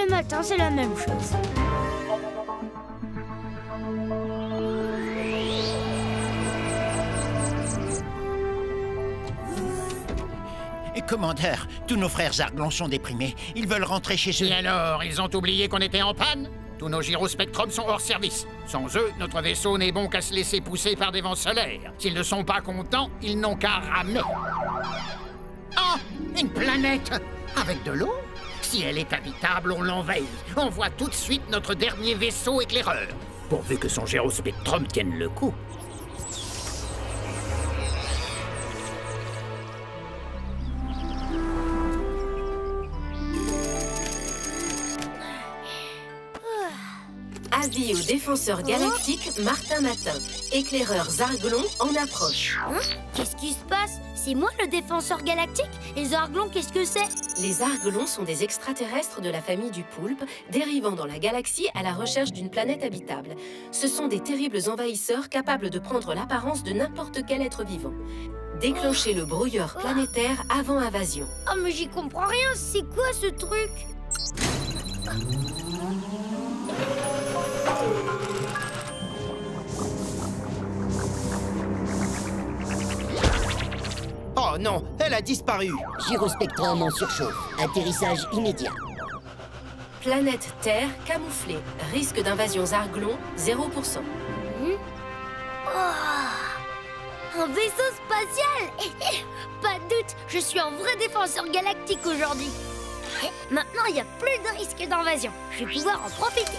les matins, c'est la même chose. Commandeur, tous nos frères Zarglons sont déprimés. Ils veulent rentrer chez eux. Et alors, ils ont oublié qu'on était en panne? Tous nos gyrospectrums sont hors service. Sans eux, notre vaisseau n'est bon qu'à se laisser pousser par des vents solaires. S'ils ne sont pas contents, ils n'ont qu'à ramer. Oh, une planète avec de l'eau? Si elle est habitable, on l'envahit. On voit tout de suite notre dernier vaisseau éclaireur. Pourvu que son gyrospectrum tienne le coup. Avis au défenseur galactique Martin Matin. Éclaireur Zarglon en approche. Hein? Qu'est-ce qui se passe? C'est moi le défenseur galactique? Et Zarglon, qu'est-ce que c'est? Les Zarglons sont des extraterrestres de la famille du poulpe, dérivant dans la galaxie à la recherche d'une planète habitable. Ce sont des terribles envahisseurs capables de prendre l'apparence de n'importe quel être vivant. Déclenchez le brouilleur planétaire avant invasion. Oh, mais j'y comprends rien, c'est quoi ce truc? Oh non, elle a disparu. Gyrospectrum en surchauffe. Atterrissage immédiat. Planète Terre camouflée. Risque d'invasion Zarglon, 0%. Un vaisseau spatial. Pas de doute, je suis un vrai défenseur galactique aujourd'hui. Maintenant, il n'y a plus de risque d'invasion. Je vais pouvoir en profiter.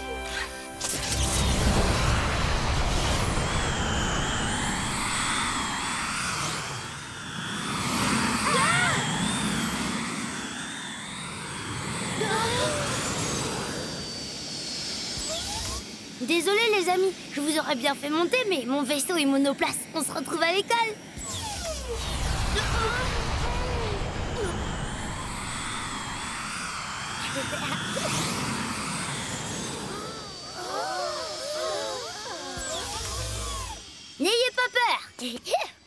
Désolé les amis, je vous aurais bien fait monter, mais mon vaisseau est monoplace. On se retrouve à l'école. N'ayez pas peur.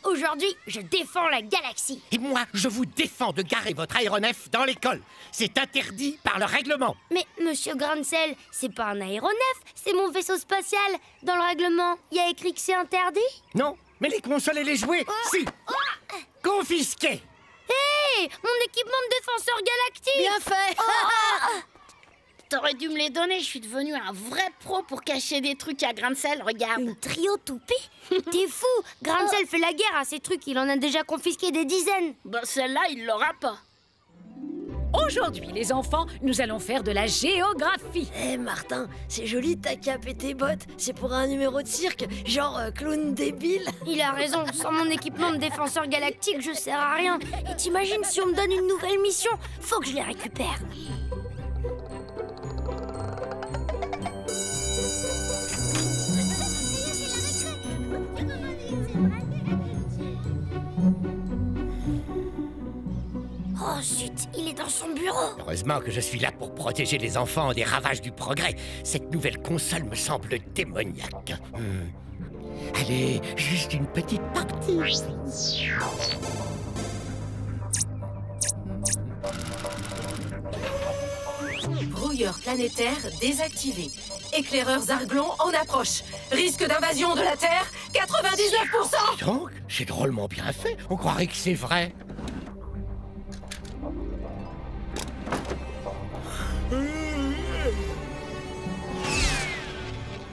Aujourd'hui, je défends la galaxie. Et moi, je vous défends de garer votre aéronef dans l'école. C'est interdit par le règlement. Mais monsieur Grancel, c'est pas un aéronef, c'est mon vaisseau spatial. Dans le règlement, il y a écrit que c'est interdit. Non, mais les consoles et les jouets, si. Confisqués. Hé, mon équipement de défenseur galactique. Bien fait. T'aurais dû me les donner, je suis devenu un vrai pro pour cacher des trucs à Grancel, regarde. Une trio toupie? T'es fou. Grancel fait la guerre à ces trucs, il en a déjà confisqué des dizaines. Bah celle-là, il l'aura pas. Aujourd'hui, les enfants, nous allons faire de la géographie. Eh Martin, c'est joli ta cape et tes bottes. C'est pour un numéro de cirque, genre clown débile. Il a raison, sans mon équipement de défenseur galactique, je sers à rien. Et t'imagines si on me donne une nouvelle mission? Faut que je les récupère. Oh zut, il est dans son bureau. Heureusement que je suis là pour protéger les enfants des ravages du progrès. Cette nouvelle console me semble démoniaque. Allez, juste une petite partie. Brouilleur planétaire désactivé. Éclaireur Zarglon en approche. Risque d'invasion de la Terre, 99%. Donc, c'est drôlement bien fait. On croirait que c'est vrai.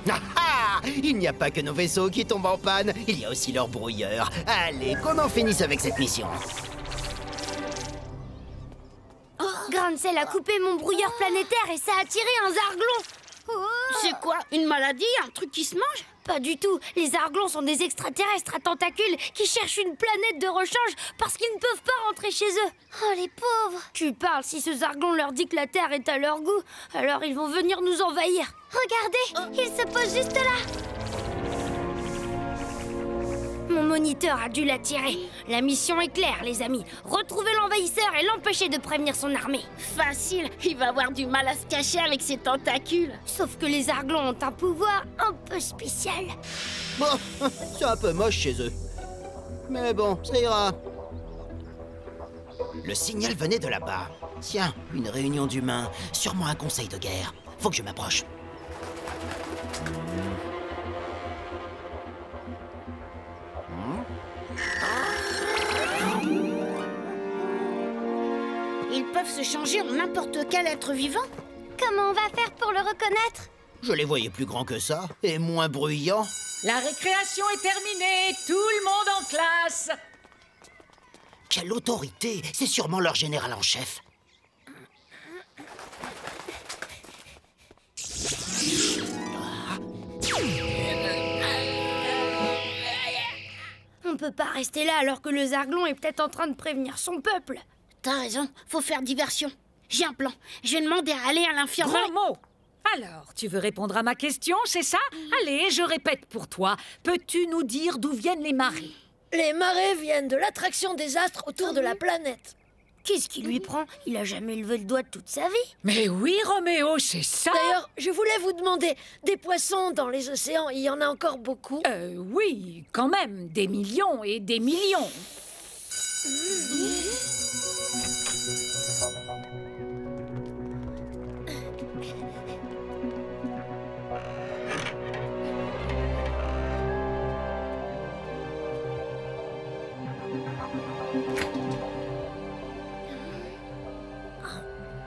Ah ah! Il n'y a pas que nos vaisseaux qui tombent en panne, il y a aussi leurs brouilleurs. Allez, qu'on en finisse avec cette mission. Grancel a coupé mon brouilleur planétaire et ça a attiré un Zarglon. C'est quoi, une maladie, un truc qui se mange? Pas du tout. Les Zarglons sont des extraterrestres à tentacules qui cherchent une planète de rechange parce qu'ils ne peuvent pas rentrer chez eux. Oh, les pauvres. Tu parles, si ce Zarglon leur dit que la Terre est à leur goût, alors ils vont venir nous envahir. Regardez, il se pose juste là. Mon moniteur a dû l'attirer. La mission est claire, les amis. Retrouver l'envahisseur et l'empêcher de prévenir son armée. Facile, il va avoir du mal à se cacher avec ses tentacules. Sauf que les Zarglons ont un pouvoir un peu spécial. Bon, c'est un peu moche chez eux. Mais bon, ça ira. Le signal venait de là-bas. Tiens, une réunion d'humains. Sûrement un conseil de guerre. Faut que je m'approche. Ils peuvent se changer en n'importe quel être vivant. Comment on va faire pour le reconnaître? Je les voyais plus grands que ça, et moins bruyants. La récréation est terminée. Tout le monde en classe. Quelle autorité! C'est sûrement leur général en chef. On peut pas rester là alors que le Zarglon est peut-être en train de prévenir son peuple. T'as raison, faut faire diversion. J'ai un plan. Je vais demander à aller à l'infirmerie. Grand mot. Alors, tu veux répondre à ma question, c'est ça? Allez, je répète pour toi. Peux-tu nous dire d'où viennent les marées? Les marées viennent de l'attraction des astres autour de la planète. Qu'est-ce qui lui prend? Il a jamais levé le doigt de toute sa vie. Mais oui, Roméo, c'est ça. D'ailleurs, je voulais vous demander, des poissons dans les océans, il y en a encore beaucoup? Oui, quand même, des millions et des millions.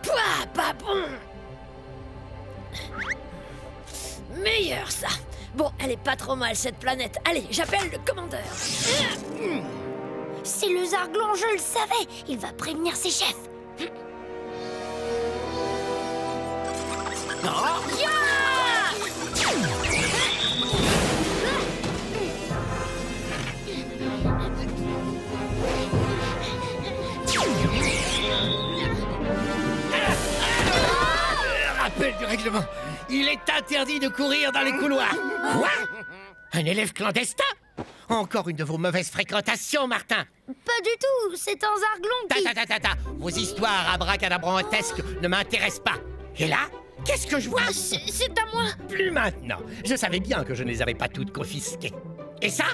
Pouah, pas bon. Meilleur, ça. Bon, elle est pas trop mal, cette planète. Allez, j'appelle le commandeur. C'est le Zarglon, je le savais. Il va prévenir ses chefs. Rappel du règlement. Il est interdit de courir dans les couloirs. Quoi? Un élève clandestin? Encore une de vos mauvaises fréquentations, Martin. Pas du tout, c'est un Zarglon qui... Ta. Vos histoires abracadabrantesques ne m'intéressent pas. Et là, qu'est-ce que je vois? C'est à moi. Plus maintenant. Je savais bien que je ne les avais pas toutes confisquées. Et ça?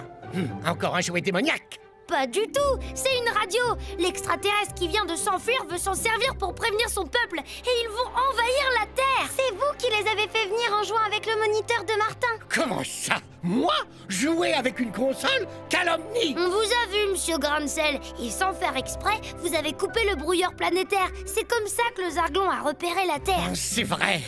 Encore un jouet démoniaque. Pas du tout, c'est une radio. L'extraterrestre qui vient de s'enfuir veut s'en servir pour prévenir son peuple. Et ils vont envahir la Terre. C'est vous qui les avez fait venir en jouant avec le moniteur de Martin. Comment ça? Moi? Jouer avec une console? Calomnie! On vous a vu, monsieur Grancel. Et sans faire exprès, vous avez coupé le brouilleur planétaire. C'est comme ça que le Zarglon a repéré la Terre. C'est vrai.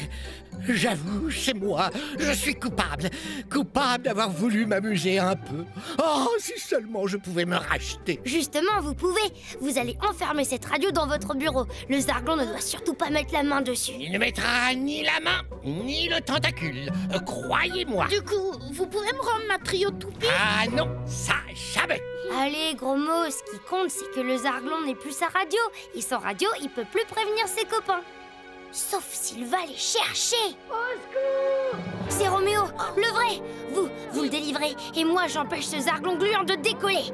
J'avoue, c'est moi. Je suis coupable. Coupable d'avoir voulu m'amuser un peu. Oh, si seulement je pouvais me racheter. Justement, vous pouvez. Vous allez enfermer cette radio dans votre bureau. Le Zarglon ne doit surtout pas mettre la main dessus. Il ne mettra ni la main, ni le tentacule. Croyez-moi. Du coup, vous pouvez me rendre ma trio toupie? Ah non, ça jamais. Allez, gros mot, ce qui compte, c'est que le Zarglon n'est plus sa radio. Et sans radio, il peut plus prévenir ses copains. Sauf s'il va les chercher. Au secours! C'est Roméo, le vrai. Vous le délivrez. Et moi, j'empêche ce Zarglon gluant de décoller.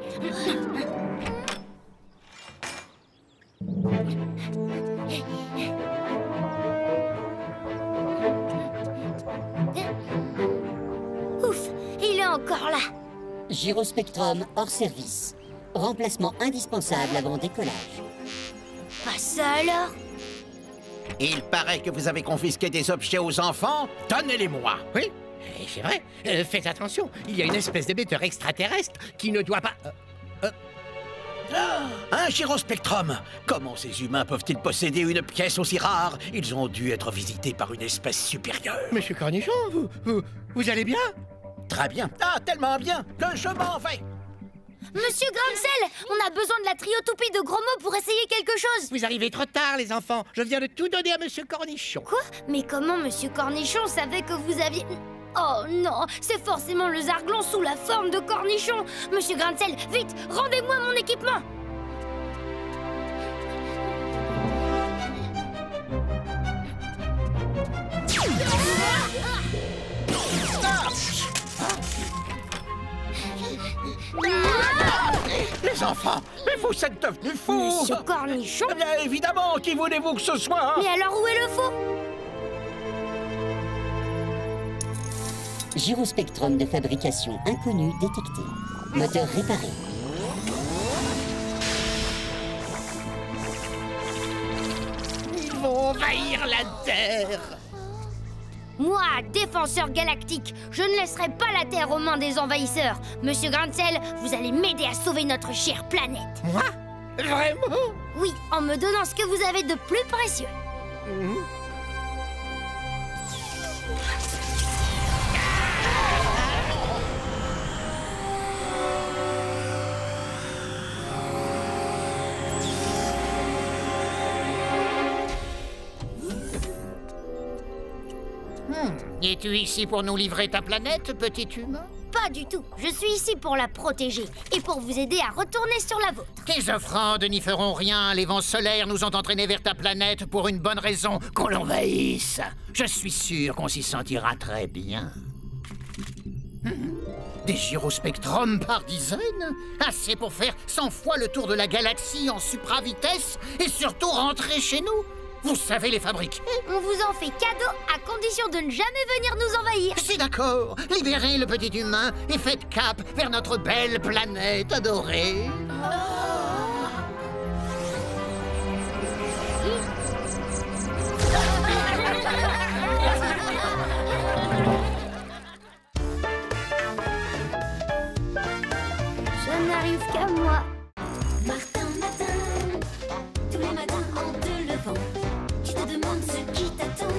Ouf, il est encore là. Gyrospectrum hors service. Remplacement indispensable avant décollage. Pas ça alors? Il paraît que vous avez confisqué des objets aux enfants. Donnez-les-moi. Oui, c'est vrai. Faites attention, il y a une espèce d'émetteur extraterrestre qui ne doit pas... Un gyrospectrum. Comment ces humains peuvent-ils posséder une pièce aussi rare? Ils ont dû être visités par une espèce supérieure. Monsieur Cornichon, vous allez bien? Très bien. Ah, tellement bien que je m'en vais. Monsieur Grancel, on a besoin de la triotoupie de gros mots pour essayer quelque chose. Vous arrivez trop tard, les enfants. Je viens de tout donner à Monsieur Cornichon. Quoi? Mais comment Monsieur Cornichon savait que vous aviez... Oh non, c'est forcément le Zarglon sous la forme de Cornichon. Monsieur Grancel, vite, rendez-moi mon équipement. Les enfants, mais vous êtes devenus fous. Monsieur Cornichon? Eh bien évidemment, qui voulez-vous que ce soit? Mais alors où est le faux? Gyrospectrum de fabrication inconnue détecté. Moteur réparé. la Terre. Moi, défenseur galactique, je ne laisserai pas la Terre aux mains des envahisseurs. Monsieur Grain-de-Sel, vous allez m'aider à sauver notre chère planète. Moi? Vraiment? Oui, en me donnant ce que vous avez de plus précieux. Es-tu ici pour nous livrer ta planète, petit humain? Pas du tout. Je suis ici pour la protéger et pour vous aider à retourner sur la vôtre. Tes offrandes n'y feront rien. Les vents solaires nous ont entraînés vers ta planète pour une bonne raison, qu'on l'envahisse. Je suis sûr qu'on s'y sentira très bien. Des gyrospectrums par dizaines? Assez pour faire 100 fois le tour de la galaxie en supra-vitesse et surtout rentrer chez nous? Vous savez les fabriquer? On vous en fait cadeau à condition de ne jamais venir nous envahir. C'est d'accord. Libérez le petit humain et faites cap vers notre belle planète adorée. Ça n'arrive qu'à moi. Martin, matin, tous les matins en te levant, tu te demandes ce qui t'attend.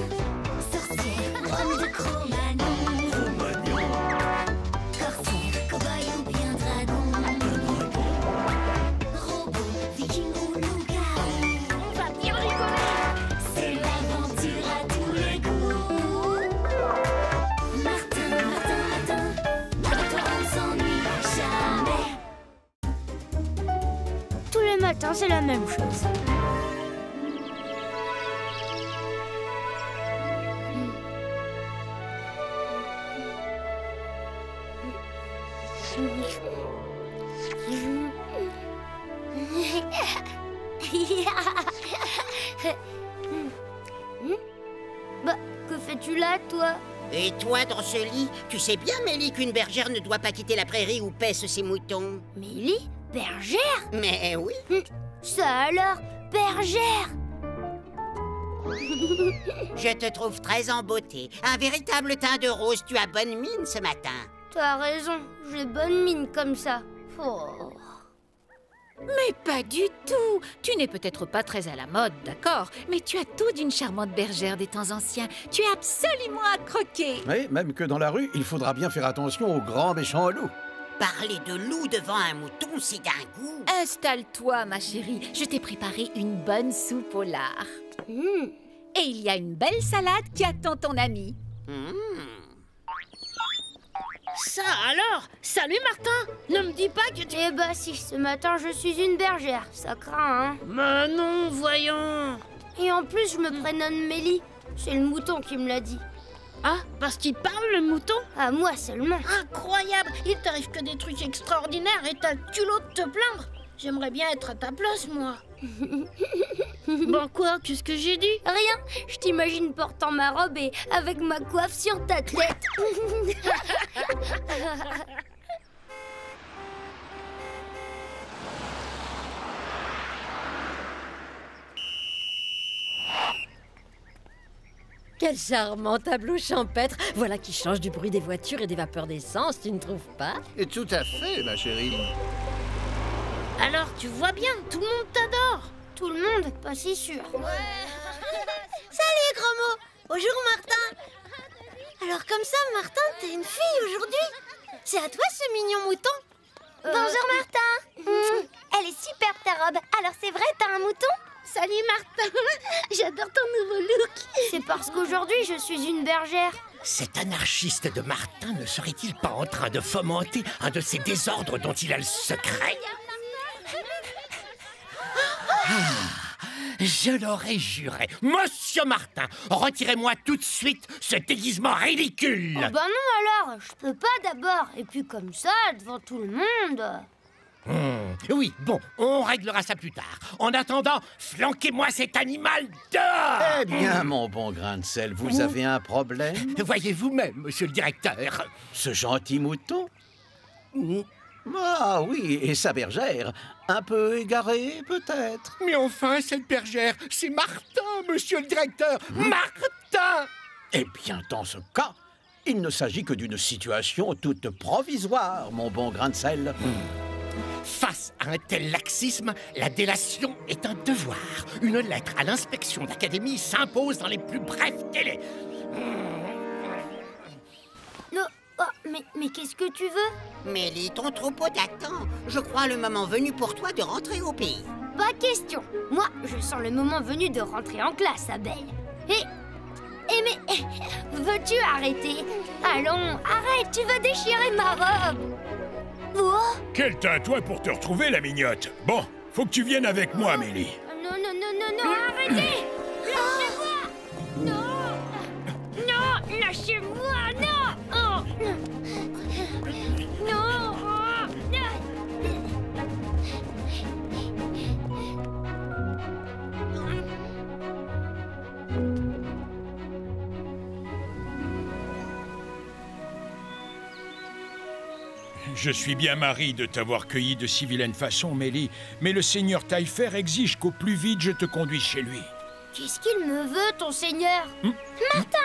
Sorcière, homme de Cro-Magnon, corsaire, cow-boy ou bien dragon, robot, viking ou loup-garou. On va bien rigoler. C'est l'aventure à tous les goûts. Martin, Martin, Martin, avec toi on s'ennuie jamais. Tous les matins, c'est la même chose. Bah, que fais-tu là, toi? Et toi, dans ce lit, tu sais bien, Mélie, qu'une bergère ne doit pas quitter la prairie où paissent ses moutons. Mélie? Bergère? Mais oui. Ça alors? Bergère? Je te trouve très en beauté. Un véritable teint de rose. Tu as bonne mine ce matin. T'as raison, j'ai bonne mine comme ça. Oh. Mais pas du tout. Tu n'es peut-être pas très à la mode, d'accord, mais tu as tout d'une charmante bergère des temps anciens. Tu es absolument à croquer. Oui, même que dans la rue, il faudra bien faire attention aux grands méchants loups. Parler de loup devant un mouton, c'est d'un goût. Installe-toi, ma chérie. Je t'ai préparé une bonne soupe au lard. Et il y a une belle salade qui attend ton ami. Ça alors? Salut Martin! Ne me dis pas que tu... Eh bah si, ce matin je suis une bergère, ça craint, hein. Mais non, voyons. Et en plus je me prénomme Mélie, c'est le mouton qui me l'a dit. Ah, parce qu'il parle le mouton? À moi seulement. Incroyable! Il t'arrive que des trucs extraordinaires et t'as le culot de te plaindre. J'aimerais bien être à ta place, moi. Bon quoi? Qu'est-ce que j'ai dit? Rien, je t'imagine portant ma robe et avec ma coiffe sur ta tête. Quel charmant tableau champêtre. Voilà qui change du bruit des voitures et des vapeurs d'essence, tu ne trouves pas? Et tout à fait, ma chérie. Alors, tu vois bien, tout le monde t'adore. Tout le monde, pas si sûr. Salut, gros mot. Bonjour, Martin. Alors comme ça, Martin, t'es une fille aujourd'hui? C'est à toi ce mignon mouton? Bonjour Martin. Elle est super ta robe. Alors c'est vrai, t'as un mouton? Salut Martin. J'adore ton nouveau look. C'est parce qu'aujourd'hui je suis une bergère. Cet anarchiste de Martin ne serait-il pas en train de fomenter un de ces désordres dont il a le secret? Je l'aurais juré. Monsieur Martin, retirez-moi tout de suite ce déguisement ridicule. Oh bah non alors, je peux pas d'abord. Et puis comme ça, devant tout le monde. Oui, bon, on réglera ça plus tard. En attendant, flanquez-moi cet animal dehors. Eh bien, mon bon grain de sel, vous avez un problème? Voyez vous-même, monsieur le directeur. Ce gentil mouton? Ah oui, et sa bergère. Un peu égarée, peut-être. Mais enfin, cette bergère, c'est Martin, monsieur le directeur. Martin! Eh bien, dans ce cas, il ne s'agit que d'une situation toute provisoire, mon bon grain de sel. Face à un tel laxisme, la délation est un devoir. Une lettre à l'inspection d'académie s'impose dans les plus brefs délais. Non, oh, mais qu'est-ce que tu veux? Mélie, ton troupeau t'attend. Je crois le moment venu pour toi de rentrer au pays. Pas question. Moi, je sens le moment venu de rentrer en classe, Abel. Mais veux-tu arrêter? Allons, arrête, tu vas déchirer ma robe. Oh! Quel teint, toi, pour te retrouver, la mignotte. Bon, faut que tu viennes avec moi, Mélie. Non, arrêtez! Lâchez-moi! Non, lâchez-moi, non! Oh. Non! Je suis bien marri de t'avoir cueilli de si vilaine façon, Mélie, mais le seigneur Taillefer exige qu'au plus vite je te conduise chez lui. Qu'est-ce qu'il me veut, ton seigneur? Martin!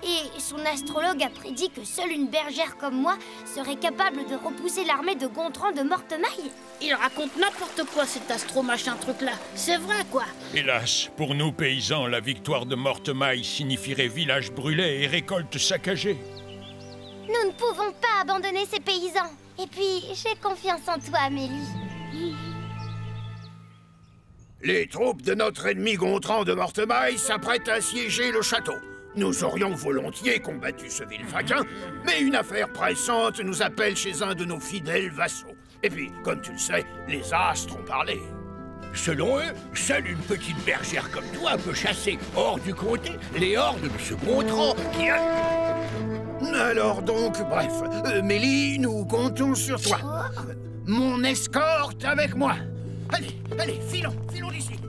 Et son astrologue a prédit que seule une bergère comme moi serait capable de repousser l'armée de Gontran de Mortemaille. Il raconte n'importe quoi, cet astro-machin truc-là. C'est vrai, quoi. Hélas, pour nous paysans, la victoire de Mortemaille signifierait village brûlé et récolte saccagée. Nous ne pouvons pas abandonner ces paysans. Et puis, j'ai confiance en toi, Amélie. Les troupes de notre ennemi Gontran de Mortemaille s'apprêtent à assiéger le château. Nous aurions volontiers combattu ce vil faquin, mais une affaire pressante nous appelle chez un de nos fidèles vassaux. Et puis, comme tu le sais, les astres ont parlé. Selon eux, seule une petite bergère comme toi peut chasser hors du comté les hordes de ce Gontran qui a... Alors donc, bref, Mélie, nous comptons sur toi. Mon escorte avec moi. Allez, filons d'ici.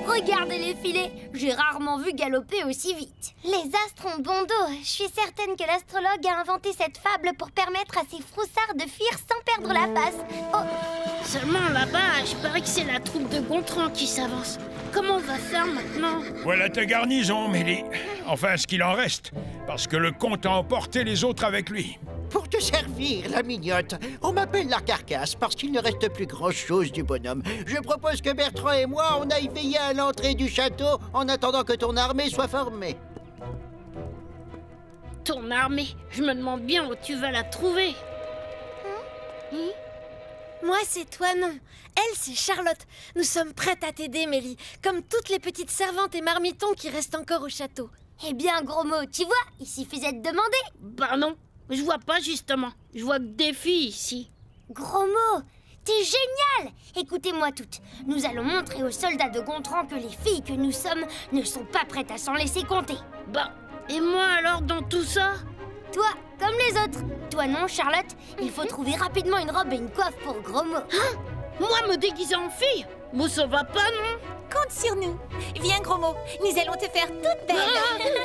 Regardez les filets, j'ai rarement vu galoper aussi vite. Les astres ont bon dos. Je suis certaine que l'astrologue a inventé cette fable pour permettre à ces froussards de fuir sans perdre la face. Oh. Seulement là-bas, je parie que c'est la troupe de Gontran qui s'avance. Comment on va faire maintenant? Voilà ta garnison, Mélie. Enfin, ce qu'il en reste, parce que le comte a emporté les autres avec lui. Pour te servir, la mignotte. On m'appelle la carcasse parce qu'il ne reste plus grand-chose du bonhomme. Je propose que Bertrand et moi, on aille veiller à l'entrée du château en attendant que ton armée soit formée. Ton armée? Je me demande bien où tu vas la trouver. Moi, c'est toi, non. Elle, c'est Charlotte. Nous sommes prêtes à t'aider, Mélie. Comme toutes les petites servantes et marmitons qui restent encore au château. Eh bien, gros mot, tu vois, il suffisait de demander. Bah non, je vois pas justement. Je vois que des filles ici. Gros mot, t'es génial! Écoutez-moi toutes, nous allons montrer aux soldats de Gontran que les filles que nous sommes ne sont pas prêtes à s'en laisser compter. Bah, et moi alors dans tout ça? Toi, comme les autres. Toi non, Charlotte, il faut trouver rapidement une robe et une coiffe pour gros mot. Hein? Moi me déguiser en fille? Bon, ça va pas, non? Compte sur nous. Viens, gros mot, nous allons te faire toute belle. Mais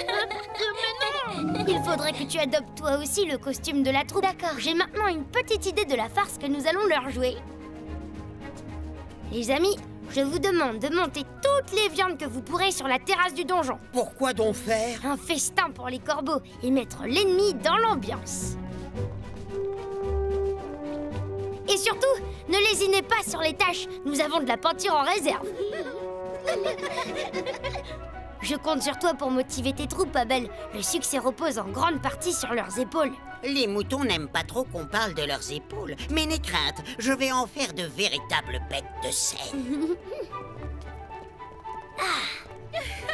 non! Il faudrait que tu adoptes toi aussi le costume de la troupe. D'accord. J'ai maintenant une petite idée de la farce que nous allons leur jouer. Les amis, je vous demande de monter toutes les viandes que vous pourrez sur la terrasse du donjon. Pourquoi donc faire? Un festin pour les corbeaux et mettre l'ennemi dans l'ambiance. Et surtout, ne lésinez pas sur les tâches, nous avons de la peinture en réserve. Je compte sur toi pour motiver tes troupes, Abel. Le succès repose en grande partie sur leurs épaules. Les moutons n'aiment pas trop qu'on parle de leurs épaules. Mais n'aie crainte, je vais en faire de véritables bêtes de scène.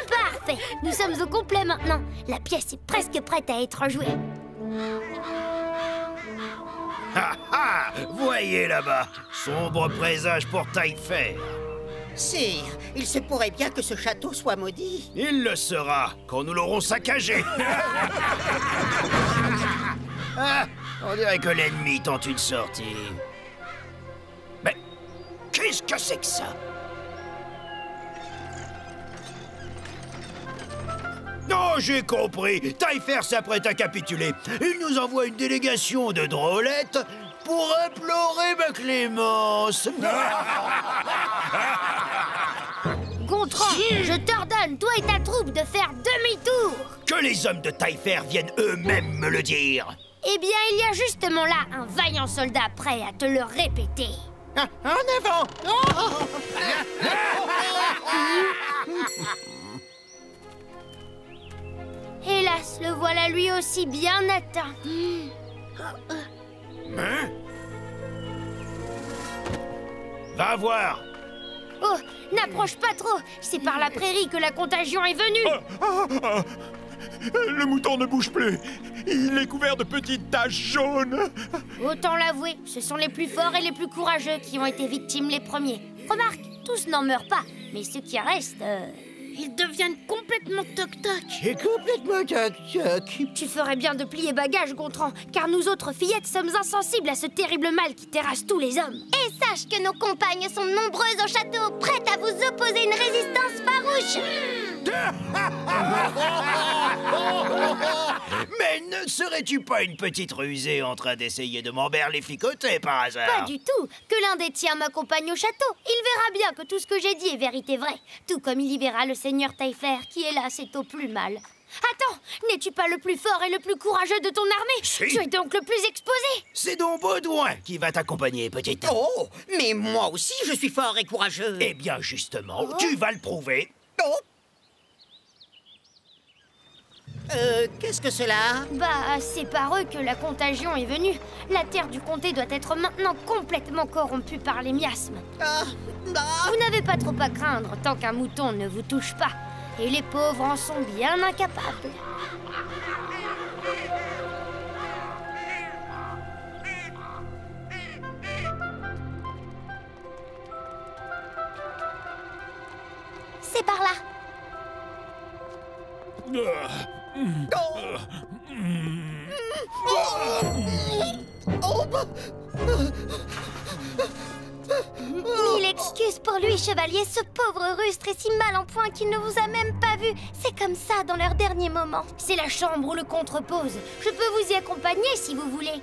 Parfait, nous sommes au complet maintenant. La pièce est presque prête à être jouée. Ha ha! Voyez là-bas, sombre présage pour Taillefer. Sire, il se pourrait bien que ce château soit maudit. Il le sera quand nous l'aurons saccagé. Ah, on dirait que l'ennemi tente une sortie. Mais qu'est-ce que c'est que ça? Non! Oh, j'ai compris. Taillefer s'apprête à capituler. Il nous envoie une délégation de drôlettes pour implorer ma clémence. Gontran, je t'ordonne, toi et ta troupe, de faire demi-tour. Que les hommes de Taillefer viennent eux-mêmes me le dire. Eh bien, il y a justement là un vaillant soldat prêt à te le répéter. Ah, en avant! Hélas, le voilà lui aussi bien atteint. Hein? Va voir. Oh, n'approche pas trop. C'est par la prairie que la contagion est venue. Le mouton ne bouge plus. Il est couvert de petites taches jaunes. Autant l'avouer, ce sont les plus forts et les plus courageux qui ont été victimes les premiers. Remarque, tous n'en meurent pas, mais ceux qui restent... Ils deviennent complètement toc-toc. C'est complètement toc-toc. Tu ferais bien de plier bagage, Gontran, car nous autres fillettes sommes insensibles à ce terrible mal qui terrasse tous les hommes. Et sache que nos compagnes sont nombreuses au château, prêtes à vous opposer une résistance farouche. Mais ne serais-tu pas une petite rusée en train d'essayer de m'emberlificoter par hasard? Pas du tout. Que l'un des tiens m'accompagne au château. Il verra bien que tout ce que j'ai dit est vérité vraie. Tout comme il y verra le seigneur Taillefer qui, hélas, est au plus mal. Attends, n'es-tu pas le plus fort et le plus courageux de ton armée? Si. Tu es donc le plus exposé. C'est donc Baudouin qui va t'accompagner, petite. Oh, mais moi aussi, je suis fort et courageux. Eh bien, justement, tu vas le prouver. Oh. Qu'est-ce que cela? Bah, c'est par eux que la contagion est venue. La terre du comté doit être maintenant complètement corrompue par les miasmes. Vous n'avez pas trop à craindre tant qu'un mouton ne vous touche pas. Et les pauvres en sont bien incapables. C'est par là. Mille excuses pour lui, chevalier. Ce pauvre rustre est si mal en point qu'il ne vous a même pas vu. C'est comme ça dans leurs derniers moments. C'est la chambre où le comte repose. Je peux vous y accompagner si vous voulez.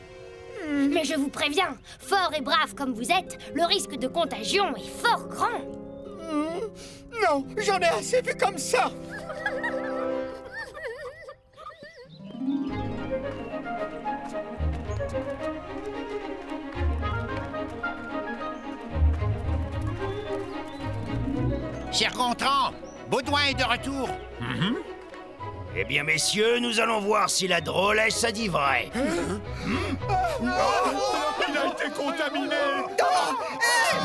Mais je vous préviens, fort et brave comme vous êtes, le risque de contagion est fort grand. Non, j'en ai assez vu comme ça. Cher Gontran, Baudouin est de retour. Eh bien, messieurs, nous allons voir si la drôlesse a dit vrai. Il a été contaminé.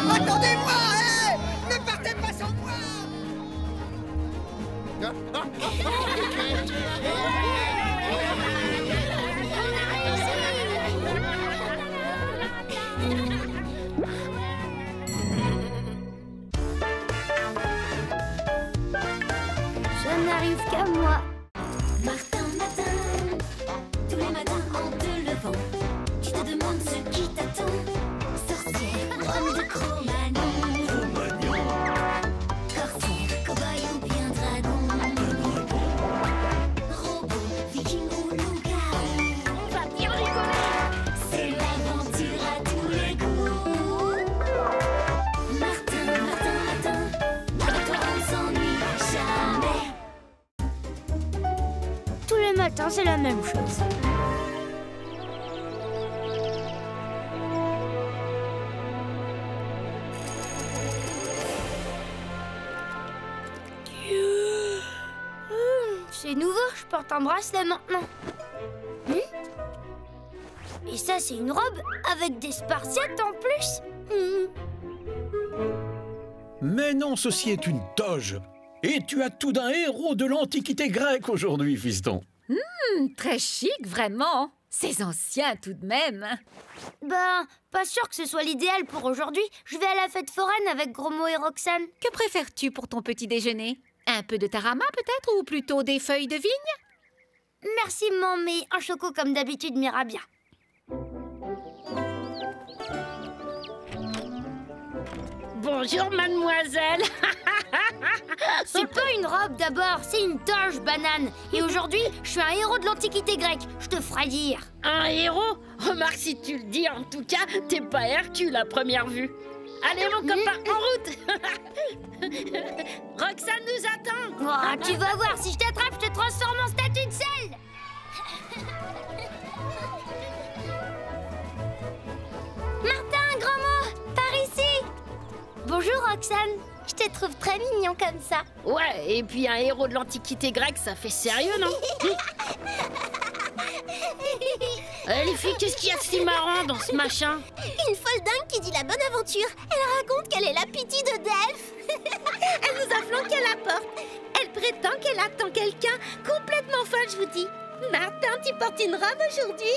Attendez-moi. Ne partez pas sans moi. Ça n'arrive qu'à moi. Martin, tous les matins en te levant, tu te demandes ce qui t'attend. Sorcière, homme de Cro-Magnon, corsaire, cow-boy ou bien dragon, robot, viking ou loup-garou. On va bien rigoler. C'est l'aventure à tous les goûts. Martin, toi on s'ennuie jamais. Tous les matins, c'est la même chose. C'est nouveau, je porte un bracelet maintenant. Et ça, c'est une robe avec des spartiates en plus. Mais non, ceci est une toge. Et tu as tout d'un héros de l'Antiquité grecque aujourd'hui, fiston. Très chic, vraiment. C'est ancien tout de même. Ben, pas sûr que ce soit l'idéal pour aujourd'hui. Je vais à la fête foraine avec Gromo et Roxane. Que préfères-tu pour ton petit déjeuner? Un peu de tarama peut-être, ou plutôt des feuilles de vigne? Merci, maman, mais un choco comme d'habitude m'ira bien. Bonjour, mademoiselle. C'est pas une robe d'abord, c'est une toge, banane. Et aujourd'hui, je suis un héros de l'Antiquité grecque, je te ferai dire. Un héros? Remarque, si tu le dis, en tout cas, t'es pas Hercule à première vue. Allez, mon copain, en route. Roxane nous attend. Oh, tu vas voir, si je t'attrape, je te transforme en statue de sel. Martin, grand mot, par ici. Bonjour, Roxane. Je te trouve très mignon comme ça. Ouais, et puis un héros de l'Antiquité grecque, ça fait sérieux, non? Les filles, qu'est-ce qu'il y a de si marrant dans ce machin? Une folle dingue qui dit la bonne aventure. Elle raconte qu'elle est la Pythie de Delphes. Elle nous a flanqué à la porte. Elle prétend qu'elle attend quelqu'un complètement folle, je vous dis. Martin, tu portes une robe aujourd'hui?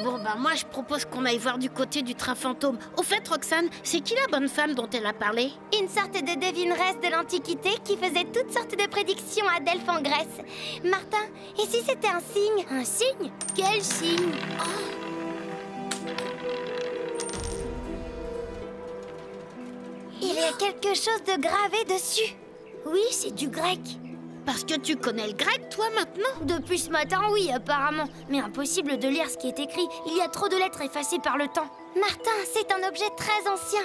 Bon, bah moi, je propose qu'on aille voir du côté du train fantôme. Au fait, Roxane, c'est qui la bonne femme dont elle a parlé? Une sorte de devineresse de l'Antiquité qui faisait toutes sortes de prédictions à Delphes en Grèce. Martin, et si c'était un signe? Un signe? Quel signe? Il y a quelque chose de gravé dessus. Oui, c'est du grec. Parce que tu connais le grec, toi, maintenant? Depuis ce matin, oui, apparemment. Mais impossible de lire ce qui est écrit. Il y a trop de lettres effacées par le temps. Martin, c'est un objet très ancien.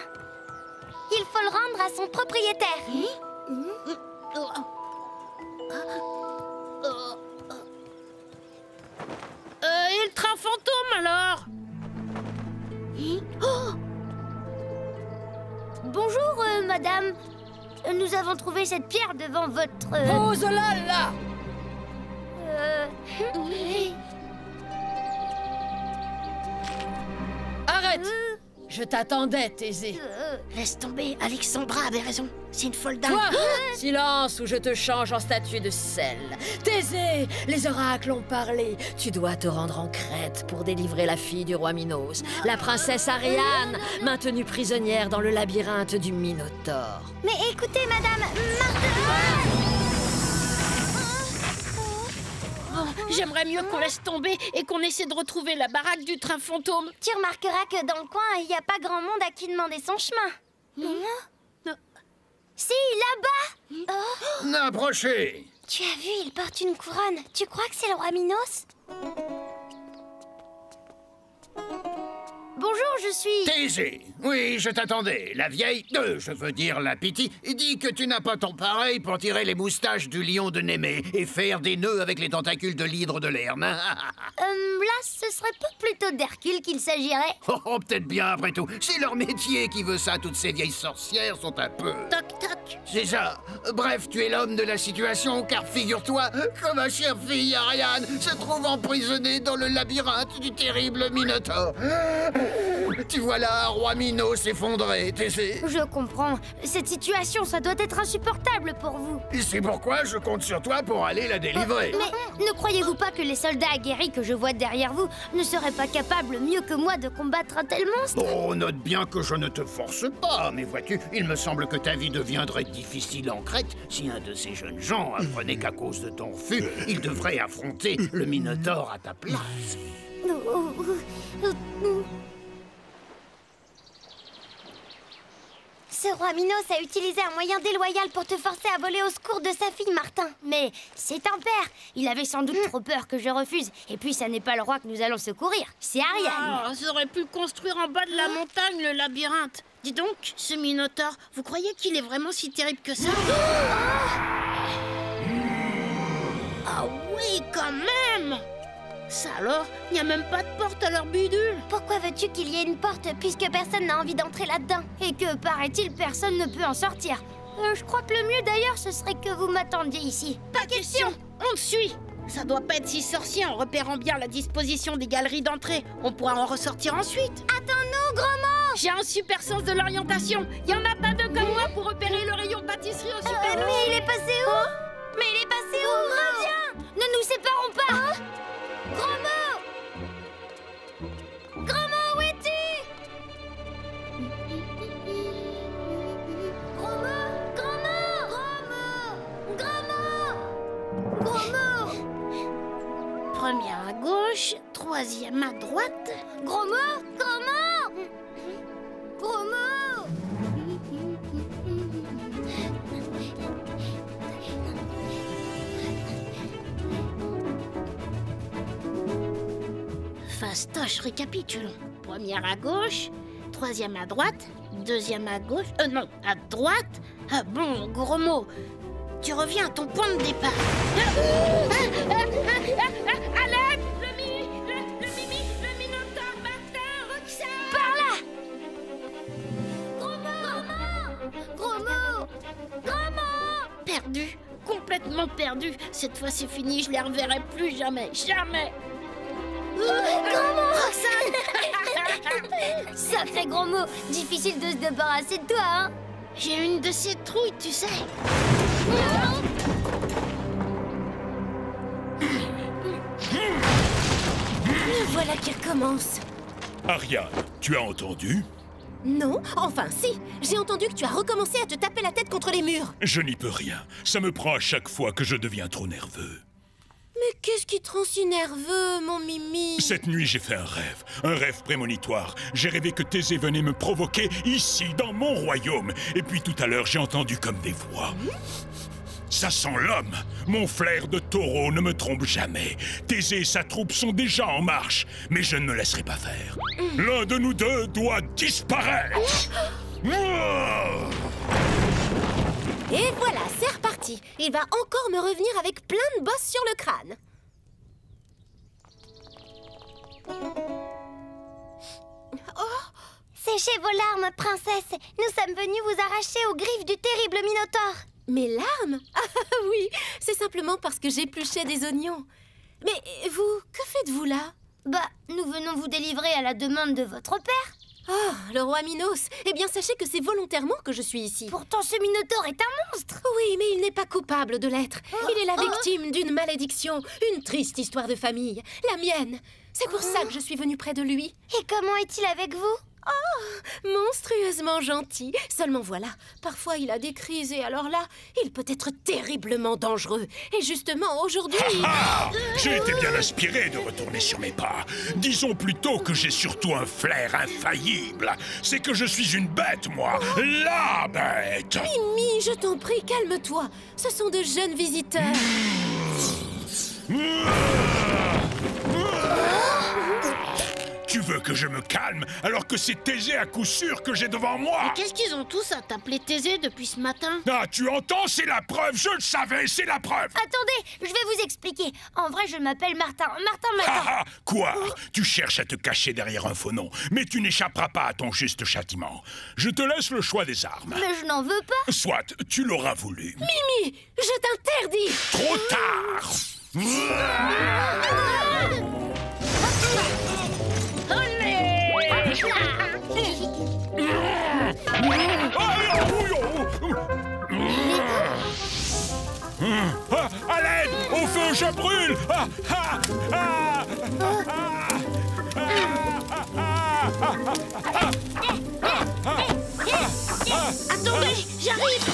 Il faut le rendre à son propriétaire. Et le train fantôme, alors? Bonjour, madame. Nous avons trouvé cette pierre devant votre... Pose là, là! Arrête! Je t'attendais, Thésée. Laisse tomber, Alexandra avait raison. C'est une folle dingue. Toi, silence ou je te change en statue de sel. Thésée, les oracles ont parlé. Tu dois te rendre en Crète pour délivrer la fille du roi Minos, la princesse Ariane, maintenue prisonnière dans le labyrinthe du Minotaure. Mais écoutez, madame, Martin... Bon, j'aimerais mieux qu'on laisse tomber et qu'on essaie de retrouver la baraque du train fantôme. Tu remarqueras que dans le coin, il n'y a pas grand monde à qui demander son chemin. Non. Si, là-bas. N'approchez. Tu as vu, il porte une couronne. Tu crois que c'est le roi Minos? Bonjour, je suis... Thésée. Oui, je t'attendais. La vieille, je veux dire la Pythie, dit que tu n'as pas ton pareil pour tirer les moustaches du lion de Némée et faire des nœuds avec les tentacules de l'hydre de Lerne. là, ce serait pas plutôt d'Hercule qu'il s'agirait? Oh, peut-être bien, après tout. C'est leur métier qui veut ça. Toutes ces vieilles sorcières sont un peu... Toc, toc. C'est ça. Bref, tu es l'homme de la situation, car figure-toi que ma chère fille Ariane se trouve emprisonnée dans le labyrinthe du terrible Minotaure. Tu vois là, roi Minos effondré, Thésée. Je comprends. Cette situation, ça doit être insupportable pour vous. Et c'est pourquoi je compte sur toi pour aller la délivrer. Mais ne croyez-vous pas que les soldats aguerris que je vois derrière vous ne seraient pas capables mieux que moi de combattre un tel monstre? Oh, note bien que je ne te force pas, mais vois-tu, il me semble que ta vie deviendrait difficile en Crète si un de ces jeunes gens apprenait qu'à cause de ton fût, il devrait affronter le Minotaure à ta place. Ce roi Minos a utilisé un moyen déloyal pour te forcer à voler au secours de sa fille, Martin. Mais c'est un père. Il avait sans doute trop peur que je refuse. Et puis, ça n'est pas le roi que nous allons secourir. C'est Ariane. Ah, ça aurait pu le construire en bas de la montagne, le labyrinthe. Dis donc, ce Minotaure, vous croyez qu'il est vraiment si terrible que ça? Ah oui, quand même! Ça alors, il n'y a même pas de porte à leur bidule. Pourquoi veux-tu qu'il y ait une porte puisque personne n'a envie d'entrer là-dedans? Et que, paraît-il, personne ne peut en sortir. Je crois que le mieux d'ailleurs, ce serait que vous m'attendiez ici. Pas question! On te suit! Ça doit pas être si sorcier en repérant bien la disposition des galeries d'entrée. On pourra en ressortir ensuite. Attends-nous, gros mot! J'ai un super sens de l'orientation. Il y en a pas deux comme moi pour repérer le rayon pâtisserie au super. Mais il est passé où? Mais il est passé où? Reviens! Ne nous séparons pas! Gros mot! Gros mot, où es-tu? Gros mot! Gros mot! Gros mot! Gros mot! Première à gauche, troisième à droite. Gros mot! Gros mot! Gros mot! Fastoche, récapitulons. Première à gauche, troisième à droite, deuxième à gauche... non, à droite. Ah bon, gros mot. Tu reviens à ton point de départ. À l'aide! Le Minotaure, Martin, Roxane! Par là! Gros mot! Perdu, complètement perdu. Cette fois c'est fini, je les reverrai plus jamais, jamais. Roxane! Sacré gros mot! Difficile de se débarrasser de toi, hein? J'ai une de ces trouilles, tu sais. Le voilà qui recommence. Ariane, tu as entendu? Non, enfin si. J'ai entendu que tu as recommencé à te taper la tête contre les murs. Je n'y peux rien. Ça me prend à chaque fois que je deviens trop nerveux. Mais qu'est-ce qui te rend si nerveux, mon Mimi? Cette nuit, j'ai fait un rêve prémonitoire. J'ai rêvé que Thésée venait me provoquer ici, dans mon royaume. Et puis tout à l'heure, j'ai entendu comme des voix. Ça sent l'homme. Mon flair de taureau ne me trompe jamais. Thésée et sa troupe sont déjà en marche. Mais je ne me laisserai pas faire. L'un de nous deux doit disparaître. Et voilà, c'est reparti. Il va encore me revenir avec plein de bosses sur le crâne. Séchez vos larmes, princesse. Nous sommes venus vous arracher aux griffes du terrible Minotaure. Mes larmes? Ah oui, c'est simplement parce que j'épluchais des oignons. Mais vous, que faites-vous là? Bah, nous venons vous délivrer à la demande de votre père. Oh, le roi Minos. Eh bien, sachez que c'est volontairement que je suis ici. Pourtant, ce Minotaure est un monstre. Oui, mais il n'est pas coupable de l'être. Il est la victime d'une malédiction, une triste histoire de famille, la mienne. C'est pour ça que je suis venue près de lui. Et comment est-il avec vous? Oh, monstrueusement gentil. Seulement voilà, parfois il a des crises et alors là, il peut être terriblement dangereux. Et justement, aujourd'hui... J'ai été bien inspiré de retourner sur mes pas. Disons plutôt que j'ai surtout un flair infaillible. C'est que je suis une bête, moi. La bête. Mimi, je t'en prie, calme-toi. Ce sont de jeunes visiteurs. Tu veux que je me calme alors que c'est Thésée à coup sûr que j'ai devant moi? Et qu'est-ce qu'ils ont tous à t'appeler Thésée depuis ce matin? Ah, tu entends? C'est la preuve, je le savais, c'est la preuve. Attendez, je vais vous expliquer. En vrai, je m'appelle Martin. Ah, quoi? Tu cherches à te cacher derrière un faux nom, mais tu n'échapperas pas à ton juste châtiment. Je te laisse le choix des armes. Mais je n'en veux pas. Soit, tu l'auras voulu. Mimi, je t'interdis. Trop tard. À l'aide! Au feu, je brûle! Attendez, j'arrive!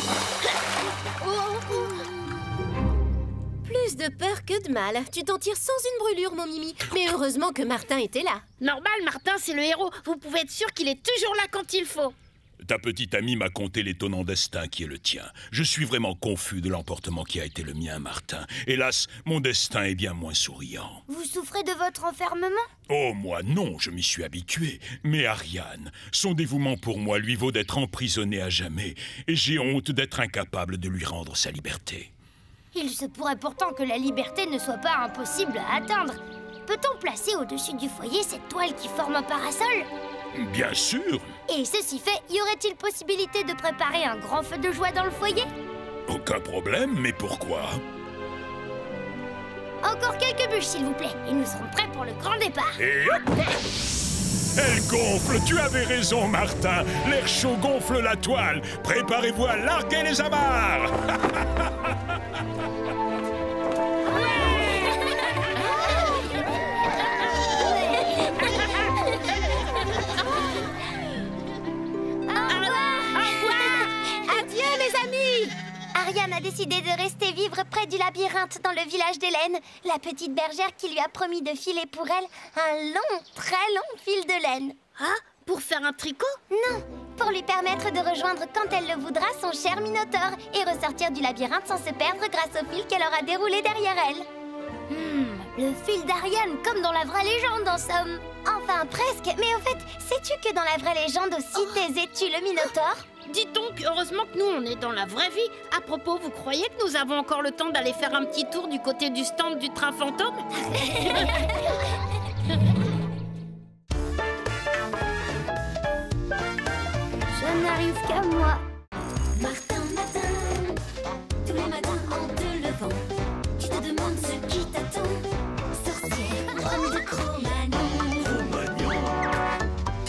Plus de peur que de mal. Tu t'en tires sans une brûlure, mon Mimi. Mais heureusement que Martin était là. Normal, Martin, c'est le héros. Vous pouvez être sûr qu'il est toujours là quand il faut. Ta petite amie m'a conté l'étonnant destin qui est le tien. Je suis vraiment confus de l'emportement qui a été le mien, Martin. Hélas, mon destin est bien moins souriant. Vous souffrez de votre enfermement? Oh, moi non, je m'y suis habitué. Mais Ariane, son dévouement pour moi lui vaut d'être emprisonné à jamais. Et j'ai honte d'être incapable de lui rendre sa liberté. Il se pourrait pourtant que la liberté ne soit pas impossible à atteindre. Peut-on placer au-dessus du foyer cette toile qui forme un parasol? Bien sûr. Et ceci fait, y aurait-il possibilité de préparer un grand feu de joie dans le foyer? Aucun problème, mais pourquoi? Encore quelques bûches, s'il vous plaît, et nous serons prêts pour le grand départ. Et hop! Elle gonfle, tu avais raison, Martin. L'air chaud gonfle la toile. Préparez-vous à larguer les amarres. Ariane a décidé de rester vivre près du labyrinthe dans le village d'Hélène, la petite bergère qui lui a promis de filer pour elle un long, très long fil de laine. Ah, pour faire un tricot? Non, pour lui permettre de rejoindre quand elle le voudra son cher Minotaure et ressortir du labyrinthe sans se perdre grâce au fil qu'elle aura déroulé derrière elle. Le fil d'Ariane, comme dans la vraie légende, en somme. Enfin, presque. Mais en fait, sais-tu que dans la vraie légende aussi, Thésée tue le Minotaure? Dites donc, heureusement que nous, on est dans la vraie vie. À propos, vous croyez que nous avons encore le temps d'aller faire un petit tour du côté du stand du train fantôme? Ça n'arrive qu'à moi. Martin matin, tous les matins en te levant, tu te demandes ce qui t'attend. Sorcière, homme de Cro-Magnon,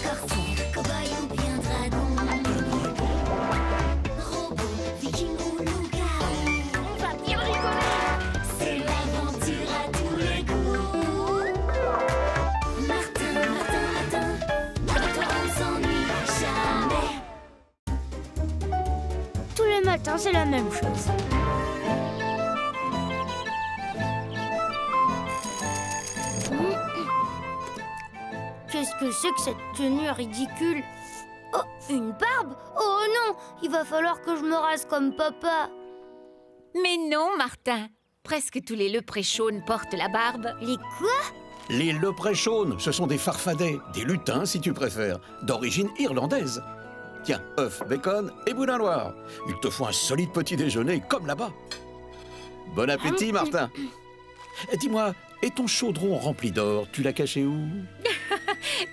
corsaire, cow-boy ou bien dragon, robot, viking ou loup-garou. On va bien rigoler. C'est l'aventure à tous les goûts. Martin, Martin, Martin, avec toi on s'ennuie jamais. Tous les matins, c'est la même chose. Qu'est-ce que c'est que cette tenue ridicule? Oh, une barbe? Oh non, il va falloir que je me rase comme papa. Mais non, Martin. Presque tous les leprechauns portent la barbe. Les quoi? Les leprechauns, ce sont des farfadets, des lutins si tu préfères, d'origine irlandaise. Tiens, œufs, bacon et boudin noir. Il te faut un solide petit déjeuner comme là-bas. Bon appétit, Martin. Dis-moi, et ton chaudron rempli d'or, tu l'as caché où?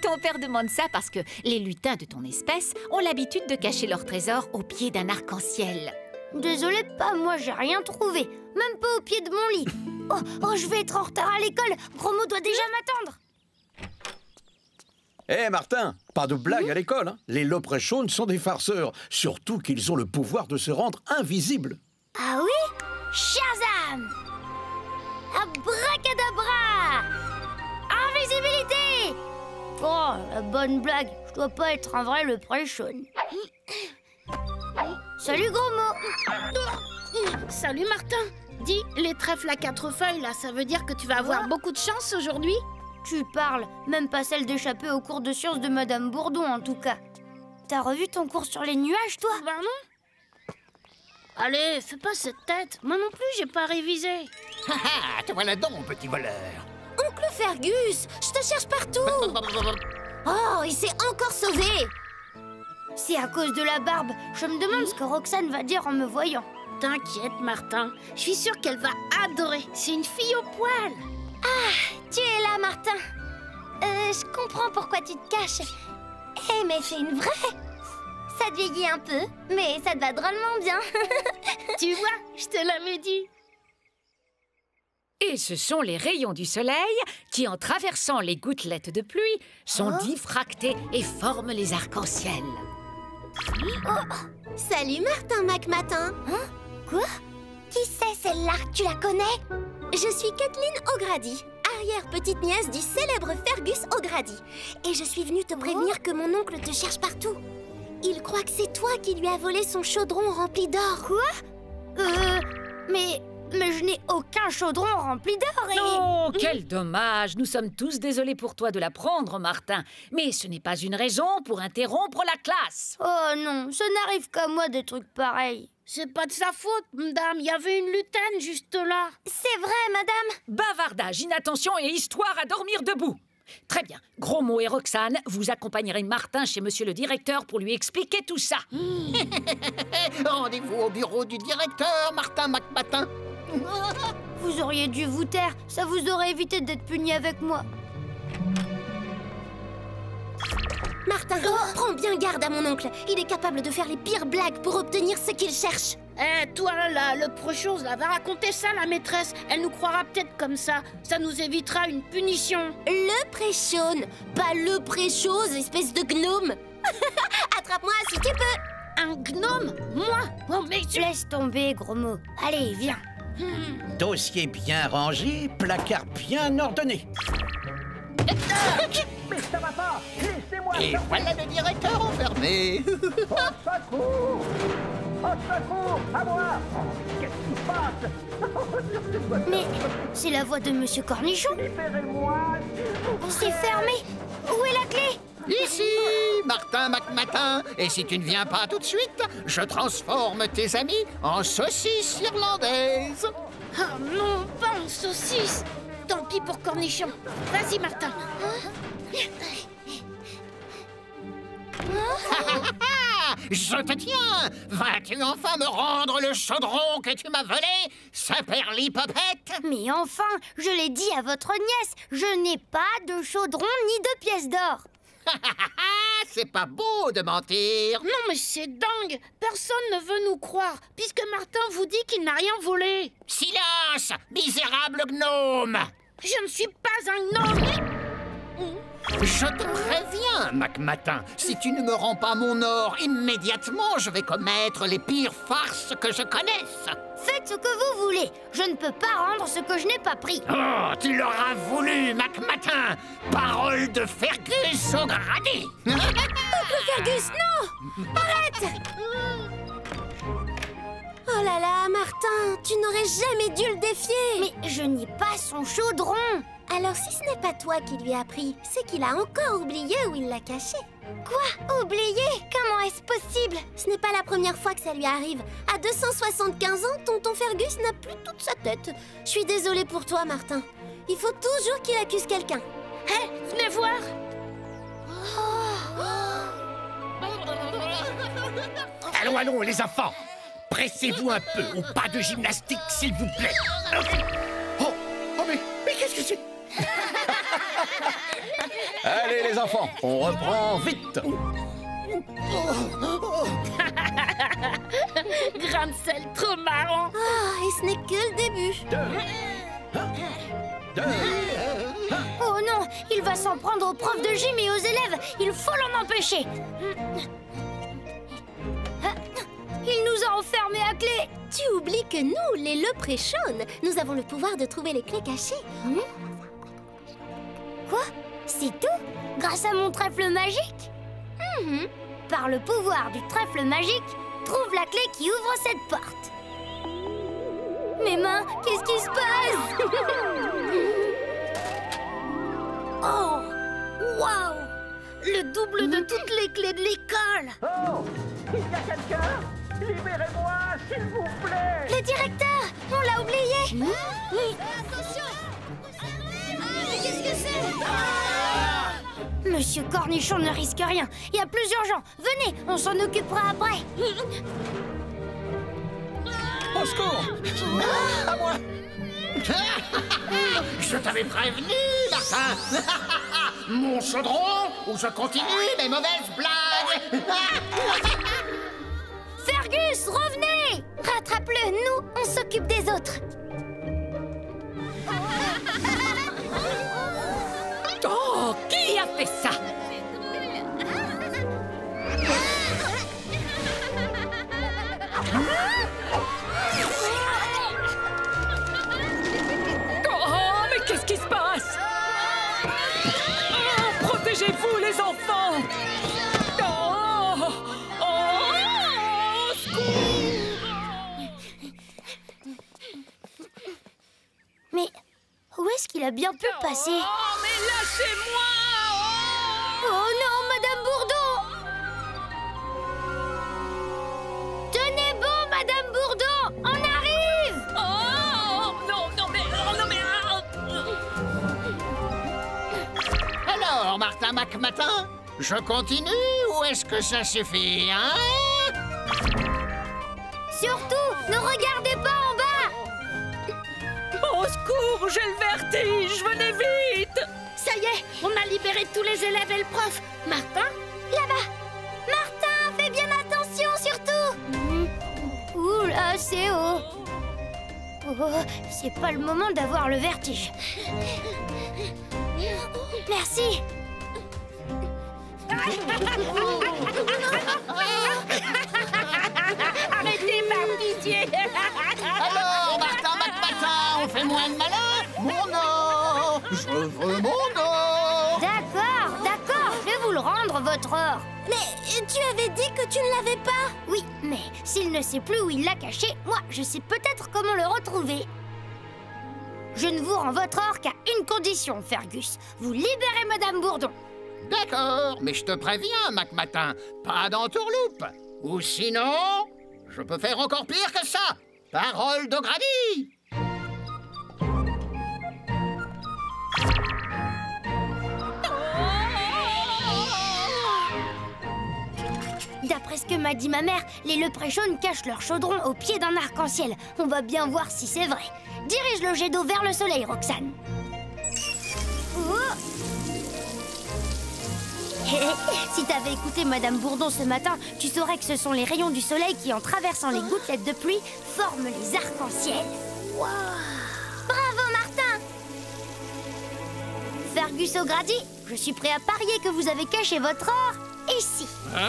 Ton père demande ça parce que les lutins de ton espèce ont l'habitude de cacher leur trésor au pied d'un arc-en-ciel. Désolée, pas moi, j'ai rien trouvé. Même pas au pied de mon lit. Oh, je vais être en retard à l'école. Gros-Mo doit déjà m'attendre. Hé, Martin, pas de blague à l'école, hein. Les leprechauns sont des farceurs, surtout qu'ils ont le pouvoir de se rendre invisibles. Ah oui? Shazam! Abracadabra! Invisibilité! Oh, la bonne blague. Je dois pas être un vrai leprechaun. Salut, Gros-Mo. Salut, Martin. Dis, les trèfles à 4 feuilles, là, ça veut dire que tu vas avoir beaucoup de chance aujourd'hui? Tu parles, même pas celle d'échapper au cours de sciences de Madame Bourdon, en tout cas. T'as revu ton cours sur les nuages, toi? Ben non. Allez, fais pas cette tête. Moi non plus, j'ai pas révisé. Ah, te voilà donc, petit voleur. Oncle Fergus, je te cherche partout. Oh, il s'est encore sauvé. C'est à cause de la barbe. Je me demande ce que Roxane va dire en me voyant. T'inquiète, Martin. Je suis sûre qu'elle va adorer. C'est une fille au poil. Ah, tu es là, Martin. Je comprends pourquoi tu te caches. Eh, mais c'est une vraie. Ça te vieillit un peu, mais ça te va drôlement bien. Tu vois, je te l'avais dit. Et ce sont les rayons du soleil qui, en traversant les gouttelettes de pluie, sont diffractés et forment les arcs-en-ciel. Oh, salut, Martin McMatin. Hein? Quoi? Qui c'est celle-là? Tu la connais? Je suis Kathleen O'Grady, arrière-petite-nièce du célèbre Fergus O'Grady. Et je suis venue te prévenir que mon oncle te cherche partout. Il croit que c'est toi qui lui as volé son chaudron rempli d'or. Quoi? Mais je n'ai aucun chaudron rempli d'or et... Oh, quel dommage! Nous sommes tous désolés pour toi de l'apprendre, Martin. Mais ce n'est pas une raison pour interrompre la classe. Oh non, ça n'arrive qu'à moi des trucs pareils. C'est pas de sa faute, madame. Il y avait une lutaine juste là. C'est vrai, madame. Bavardage, inattention et histoire à dormir debout. Très bien. Gros-Mo et Roxane, vous accompagnerez Martin chez monsieur le directeur pour lui expliquer tout ça. Rendez-vous au bureau du directeur, Martin McMatin. Vous auriez dû vous taire. Ça vous aurait évité d'être puni avec moi. Martin, prends bien garde à mon oncle. Il est capable de faire les pires blagues pour obtenir ce qu'il cherche. Eh, toi, là, le prochose, là, va raconter ça à la maîtresse. Elle nous croira peut-être comme ça. Ça nous évitera une punition. Le préchaune, pas le préchose, espèce de gnome. Attrape-moi si tu peux. Un gnome? Moi? Oh, mais laisse tomber, Gros-Mo. Allez, viens. Dossier bien rangé, placard bien ordonné. Mais ça va pas! Laissez-moi! Et voilà le directeur enfermé. Au secours! Au secours! À moi! Qu'est-ce qui se passe? Mais c'est la voix de Monsieur Cornichon. Libérez-moi! C'est fermé. Où est la clé? Ici, Martin McMatin. Et si tu ne viens pas tout de suite, je transforme tes amis en saucisses irlandaises. Oh non, pas en saucisse. Tant pis pour Cornichon. Vas-y, Martin. Je te tiens! Vas-tu enfin me rendre le chaudron que tu m'as volé, saperlipopette? Mais enfin, je l'ai dit à votre nièce, je n'ai pas de chaudron ni de pièces d'or. C'est pas beau de mentir. Non, mais c'est dingue. Personne ne veut nous croire, puisque Martin vous dit qu'il n'a rien volé. Silence, misérable gnome! Je ne suis pas un gnome. Je te préviens, MacMatin, si tu ne me rends pas mon or immédiatement, je vais commettre les pires farces que je connaisse. Faites ce que vous voulez. Je ne peux pas rendre ce que je n'ai pas pris. Oh, tu l'auras voulu, MacMatin. Parole de Fergus au gradé. Oncle Fergus, non! Arrête! Oh là là, Martin, tu n'aurais jamais dû le défier. Mais je n'ai pas son chaudron. Alors si ce n'est pas toi qui lui as pris, c'est qu'il a encore oublié où il l'a caché. Quoi? Oublié? Comment est-ce possible? Ce n'est pas la première fois que ça lui arrive. À 275 ans, tonton Fergus n'a plus toute sa tête. Je suis désolée pour toi, Martin. Il faut toujours qu'il accuse quelqu'un. Hé, venez voir. Allons, allons, les enfants. Pressez-vous un peu, ou pas de gymnastique, s'il vous plaît. Oh, mais qu'est-ce que c'est? Allez, les enfants, on reprend vite. Grain de sel, trop marrant. Oh, et ce n'est que le début. Oh non, il va s'en prendre aux profs de gym et aux élèves. Il faut l'en empêcher. Il nous a enfermés à clé. Tu oublies que nous, les Leprechauns, nous avons le pouvoir de trouver les clés cachées. Quoi? C'est tout? Grâce à mon trèfle magique? Par le pouvoir du trèfle magique, trouve la clé qui ouvre cette porte. Mes mains, qu'est-ce qui se passe? Oh, waouh! Le double de toutes les clés de l'école. Oh! Il y a quelqu'un? Libérez-moi, s'il vous plaît! Le directeur! On l'a oublié! Attention! Qu'est-ce que c'est? Monsieur Cornichon ne risque rien. Il y a plusieurs gens. Venez, on s'en occupera après. Au secours! À moi! Je t'avais prévenu, Martin. Mon chaudron, ou je continue mes mauvaises blagues. Fergus, revenez! Rattrape-le, nous, on s'occupe des autres. Oh, qui a fait ça? Oh, mais qu'est-ce qui se passe? Oh, protégez-vous, les enfants! Oh, oh, Mais où est-ce qu'il a bien pu passer? Oh, mais lâchez-moi! Oh non, Madame Bourdon! Tenez bon, Madame Bourdon! On arrive! Oh, non, non, mais... Oh, non, mais... Alors, Martin MacMatin, je continue ou est-ce que ça suffit, hein? Surtout, ne regardez pas en bas! Au secours, j'ai le vertige, venez vite! Ça y est, on a libéré tous les élèves et le prof. Martin? Là-bas! Martin, fais bien attention, surtout! Ouh là, c'est haut! Oh, c'est pas le moment d'avoir le vertige. Merci! Arrêtez, par pitié! Alors, Martin MacMatin, on fait moins de malin? Mon or! Je veux mon or! D'accord, d'accord, je vais vous le rendre, votre or. Mais tu avais dit que tu ne l'avais pas. Oui, mais s'il ne sait plus où il l'a caché, moi, je sais peut-être comment le retrouver. Je ne vous rends votre or qu'à une condition, Fergus. Vous libérez Madame Bourdon. D'accord, mais je te préviens, MacMatin, pas d'entourloupe. Ou sinon, je peux faire encore pire que ça. Parole de Grady. que m'a dit ma mère, les leprechauns cachent leur chaudron au pied d'un arc-en-ciel. On va bien voir si c'est vrai. Dirige le jet d'eau vers le soleil, Roxane. Oh. Si t'avais écouté Madame Bourdon ce matin, tu saurais que ce sont les rayons du soleil qui, en traversant les gouttelettes de pluie, forment les arcs-en-ciel. Wow. Bravo, Martin! Fergus O'Grady, je suis prêt à parier que vous avez caché votre or ici. Hein?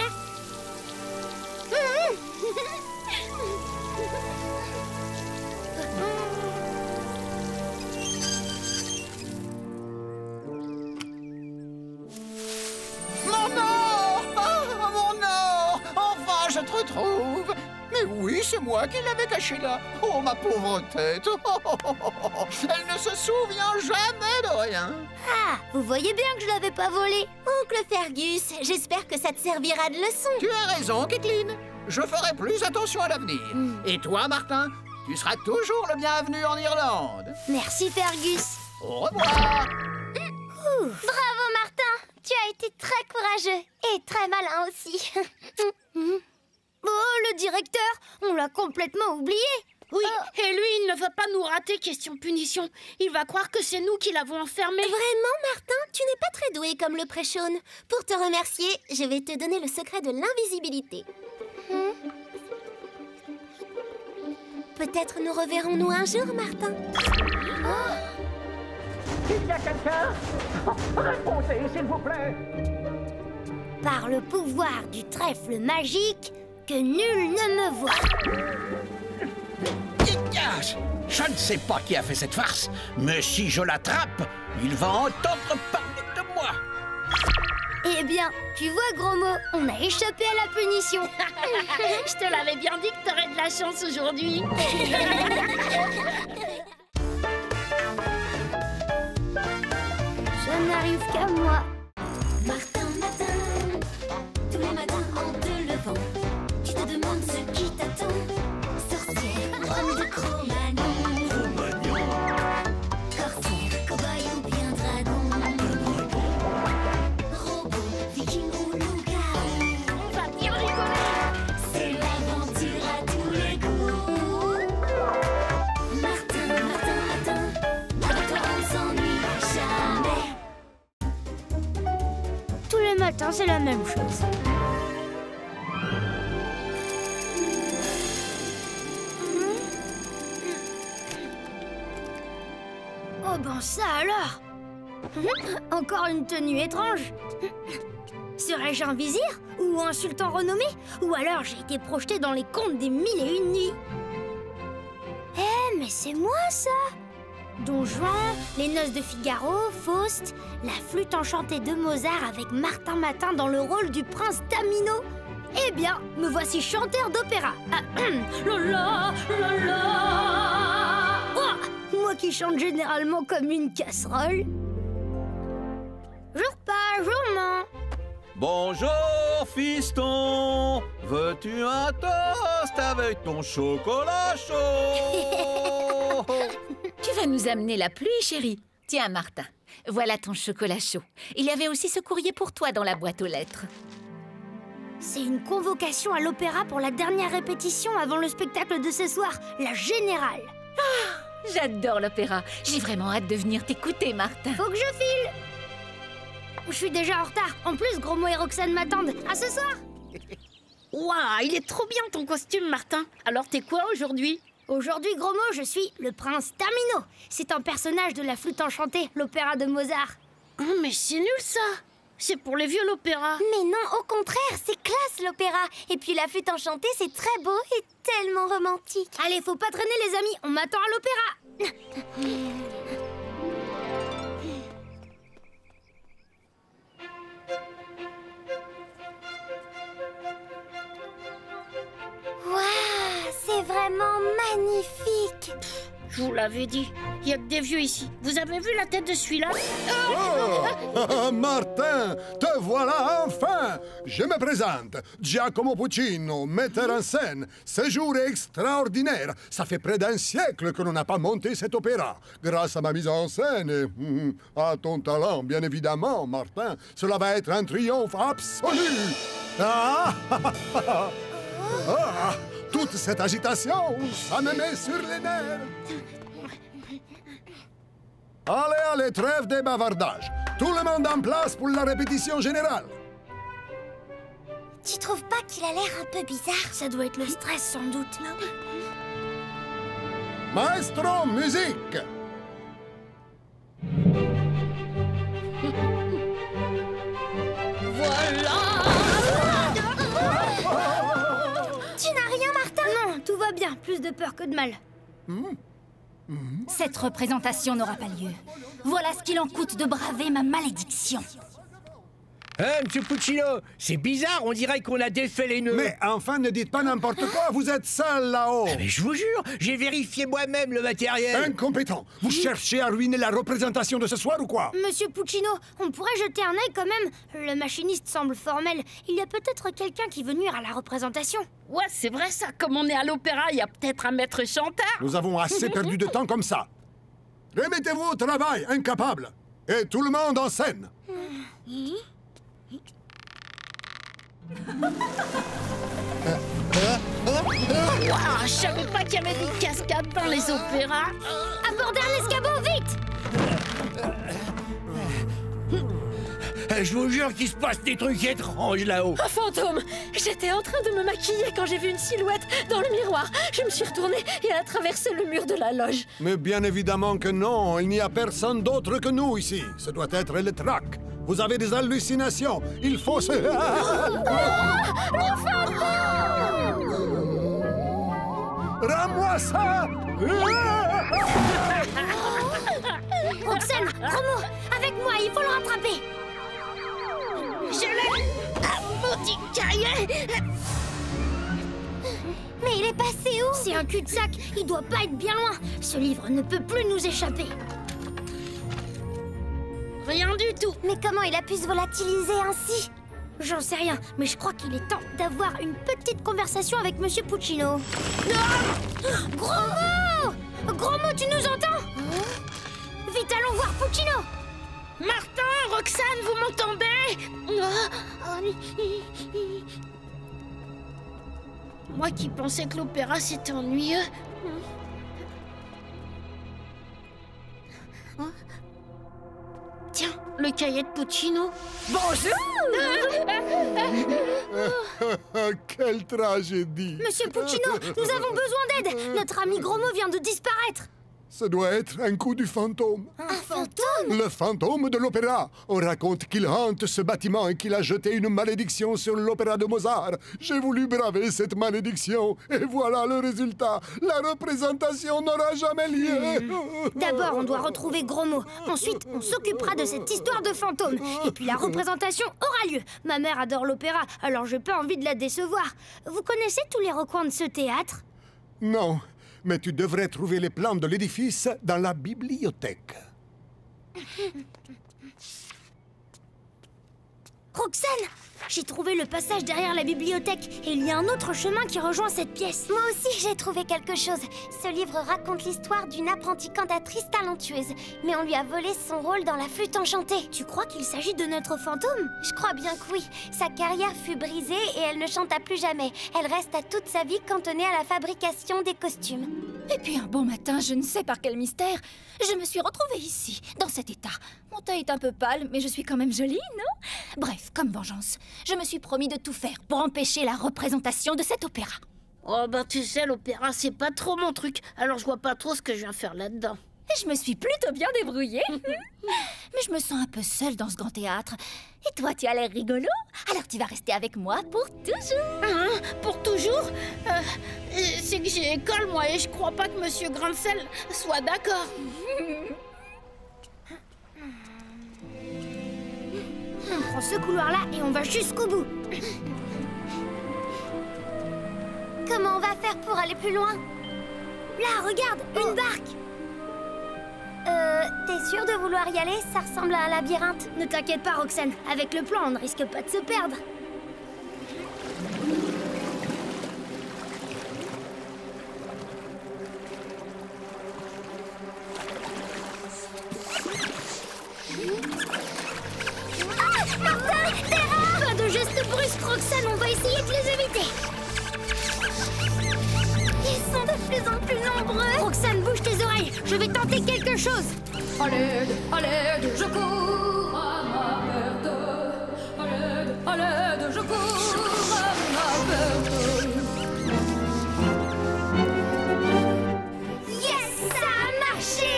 Mon or! Oh, mon or! Enfin, je te retrouve! Mais oui, c'est moi qui l'avais caché là. Oh, ma pauvre tête. Elle ne se souvient jamais de rien. Ah, vous voyez bien que je l'avais pas volé. Oncle Fergus, j'espère que ça te servira de leçon. Tu as raison, Kathleen. Je ferai plus attention à l'avenir. Et toi, Martin, tu seras toujours le bienvenu en Irlande. Merci, Fergus. Au revoir. Bravo, Martin. Tu as été très courageux et très malin aussi. Oh, le directeur, on l'a complètement oublié. Oui, et lui, il ne va pas nous rater question punition. Il va croire que c'est nous qui l'avons enfermé. Vraiment, Martin, tu n'es pas très doué comme le prêchaune. Pour te remercier, je vais te donner le secret de l'invisibilité. Peut-être nous reverrons-nous un jour, Martin. Il y a quelqu'un? Répondez, s'il vous plaît. Par le pouvoir du trèfle magique, que nul ne me voit. Dégage! Je ne sais pas qui a fait cette farce, mais si je l'attrape, il va entendre parler de moi. Eh bien, tu vois, gros mot, on a échappé à la punition. Je te l'avais bien dit que t'aurais de la chance aujourd'hui. Ça n'arrive qu'à moi. Martin matin, tous les matins en te levant, tu te demandes ce qui t'attend. Sorcière, homme de Cro-Magnon, corsaire, cow-boy ou bien dragon, robot, viking ou loup-garou. On va bien rigoler. C'est l'aventure à tous les goûts. Martin, Martin, Martin, avec toi on s'ennuie jamais. Tous les matins, c'est la même chose. Oh ben ça alors. Encore une tenue étrange. Serais-je un vizir? Ou un sultan renommé? Ou alors j'ai été projeté dans les contes des 1001 nuits? Eh, mais c'est moi ça! Don Juan, les noces de Figaro, Faust, la flûte enchantée de Mozart avec Martin Matin dans le rôle du prince Tamino. Eh bien, me voici chanteur d'opéra. Lola, Lola. Oh, moi qui chante généralement comme une casserole. Jour pas, jour non. Bonjour, fiston. Veux-tu un toast avec ton chocolat chaud? Tu vas nous amener la pluie, chérie. Tiens, Martin, voilà ton chocolat chaud. Il y avait aussi ce courrier pour toi dans la boîte aux lettres. C'est une convocation à l'opéra pour la dernière répétition avant le spectacle de ce soir, la générale. Ah, j'adore l'opéra. J'ai vraiment hâte de venir t'écouter, Martin. Faut que je file. Je suis déjà en retard. En plus, Gros Mot et Roxane m'attendent. À ce soir. Waouh, il est trop bien ton costume, Martin. Alors t'es quoi aujourd'hui? Aujourd'hui, Gros Mot, je suis le prince Tamino. C'est un personnage de la flûte enchantée, l'opéra de Mozart. Oh, mais c'est nul ça. C'est pour les vieux l'opéra. Mais non, au contraire, c'est classe l'opéra. Et puis la flûte enchantée, c'est très beau et tellement romantique. Allez, faut pas traîner les amis, on m'attend à l'opéra. Waouh, c'est vraiment magnifique. Je vous l'avais dit, il y a que des vieux ici. Vous avez vu la tête de celui-là? Oh, Martin, te voilà enfin! Je me présente, Giacomo Puccino, metteur en scène. Ce jour est extraordinaire. Ça fait près d'un siècle que l'on n'a pas monté cet opéra. Grâce à ma mise en scène et à ton talent, bien évidemment, Martin, cela va être un triomphe absolu. Ah, ah, toute cette agitation, ça me met sur les nerfs. Allez, allez, trêve des bavardages. Tout le monde en place pour la répétition générale. Tu trouves pas qu'il a l'air un peu bizarre? Ça doit être le stress, sans doute. Maestro, musique! Tu n'as rien, Martin? Non, tout va bien. Plus de peur que de mal. Cette représentation n'aura pas lieu. Voilà ce qu'il en coûte de braver ma malédiction. Hein, Monsieur Puccino, c'est bizarre, on dirait qu'on a défait les nœuds. Mais enfin, ne dites pas n'importe quoi, vous êtes seul là-haut. Mais je vous jure, j'ai vérifié moi-même le matériel. Incompétent. Vous cherchez à ruiner la représentation de ce soir ou quoi? Monsieur Puccino, on pourrait jeter un œil quand même. Le machiniste semble formel. Il y a peut-être quelqu'un qui veut nuire à la représentation. Ouais, c'est vrai ça. Comme on est à l'opéra, il y a peut-être un maître chanteur. Nous avons assez perdu de temps comme ça. Remettez-vous au travail, incapable. Et tout le monde en scène. Wow, je savais pas qu'il y avait des cascades dans les opéras. Abordez un escabeau, vite! Je vous jure qu'il se passe des trucs étranges là-haut. Un fantôme! J'étais en train de me maquiller quand j'ai vu une silhouette dans le miroir. Je me suis retournée et elle a traversé le mur de la loge. Mais bien évidemment que non, il n'y a personne d'autre que nous ici. Ce doit être le trac. Vous avez des hallucinations. Il faut se... Rends-moi ça! Roxane, Romo, avec moi, il faut le rattraper. Je l'ai! Ah, maudit cahier! Mais il est passé où? C'est un cul-de-sac, il doit pas être bien loin. Ce livre ne peut plus nous échapper. Rien du tout. Mais comment il a pu se volatiliser ainsi? J'en sais rien, mais je crois qu'il est temps d'avoir une petite conversation avec Monsieur Puccino. Gros mot! Gros mot, tu nous entends? Vite, allons voir Puccino! Martin, Roxane, vous m'entendez? Moi qui pensais que l'opéra c'était ennuyeux. Tiens, le cahier de Puccino. Bonjour! Quelle tragédie! Monsieur Puccino, nous avons besoin d'aide! Notre ami Gromo vient de disparaître! Ce doit être un coup du fantôme. Un fantôme? Le fantôme de l'opéra. On raconte qu'il hante ce bâtiment et qu'il a jeté une malédiction sur l'opéra de Mozart. J'ai voulu braver cette malédiction et voilà le résultat. La représentation n'aura jamais lieu. D'abord, on doit retrouver Gromo. Ensuite, on s'occupera de cette histoire de fantôme. Et puis la représentation aura lieu. Ma mère adore l'opéra, alors j'ai pas envie de la décevoir. Vous connaissez tous les recoins de ce théâtre? Non. Mais tu devrais trouver les plans de l'édifice dans la bibliothèque. Roxane, j'ai trouvé le passage derrière la bibliothèque et il y a un autre chemin qui rejoint cette pièce. Moi aussi, j'ai trouvé quelque chose. Ce livre raconte l'histoire d'une apprentie cantatrice talentueuse, mais on lui a volé son rôle dans la flûte enchantée. Tu crois qu'il s'agit de notre fantôme? Je crois bien que oui. Sa carrière fut brisée et elle ne chanta plus jamais. Elle resta toute sa vie cantonnée à la fabrication des costumes. Et puis un bon matin, je ne sais par quel mystère, je me suis retrouvée ici, dans cet état. Mon teint est un peu pâle, mais je suis quand même jolie, non? Bref, comme vengeance, je me suis promis de tout faire pour empêcher la représentation de cet opéra. Oh bah tu sais, l'opéra c'est pas trop mon truc, alors je vois pas trop ce que je viens faire là-dedans. Et je me suis plutôt bien débrouillée. Mais je me sens un peu seule dans ce grand théâtre. Et toi, tu as l'air rigolo. Alors tu vas rester avec moi pour toujours. Hein? Pour toujours? C'est que j'ai école, moi, et je crois pas que Monsieur Grain-de-Sel soit d'accord. On prend ce couloir-là et on va jusqu'au bout. Comment on va faire pour aller plus loin? Là, regarde, une barque. T'es sûre de vouloir y aller? Ça ressemble à un labyrinthe. Ne t'inquiète pas, Roxane. Avec le plan, on ne risque pas de se perdre. Ah, Martin, Terra! Pas de gestes brusques, Roxane, on va essayer de les éviter. Ils sont de plus en plus nombreux. Roxane, bouge tes oreilles, je vais tenter quelque chose. À l'aide, je cours à ma perte. À l'aide, je cours à ma perte. Yes, ça a marché.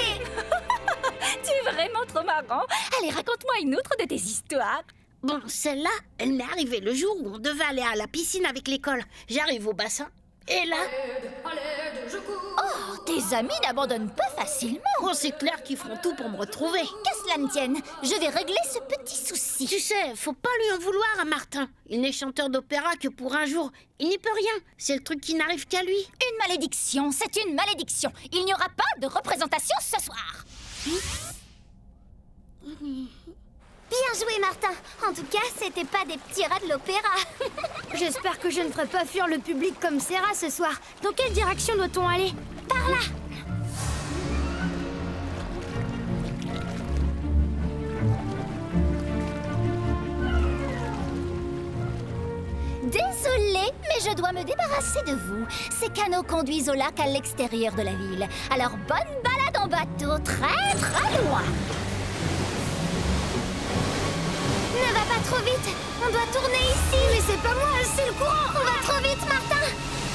Tu es vraiment trop marrant. Allez, raconte-moi une autre de tes histoires. Bon, celle-là, elle m'est arrivée le jour où on devait aller à la piscine avec l'école. J'arrive au bassin, et là... Oh, tes amis n'abandonnent pas facilement. Oh, c'est clair qu'ils feront tout pour me retrouver. Qu'à cela ne tienne, je vais régler ce petit souci. Tu sais, faut pas lui en vouloir à Martin. Il n'est chanteur d'opéra que pour un jour. Il n'y peut rien. C'est le truc qui n'arrive qu'à lui. Une malédiction, c'est une malédiction. Il n'y aura pas de représentation ce soir. Bien joué, Martin. En tout cas, c'était pas des petits rats de l'opéra. J'espère que je ne ferai pas fuir le public comme Serra ce soir. Dans quelle direction doit-on aller? Par là. Désolée, mais je dois me débarrasser de vous. Ces canaux conduisent au lac à l'extérieur de la ville. Alors bonne balade en bateau, très très loin. Ne va pas trop vite. On doit tourner ici. Mais c'est pas moi, c'est le courant. On va trop vite, Martin.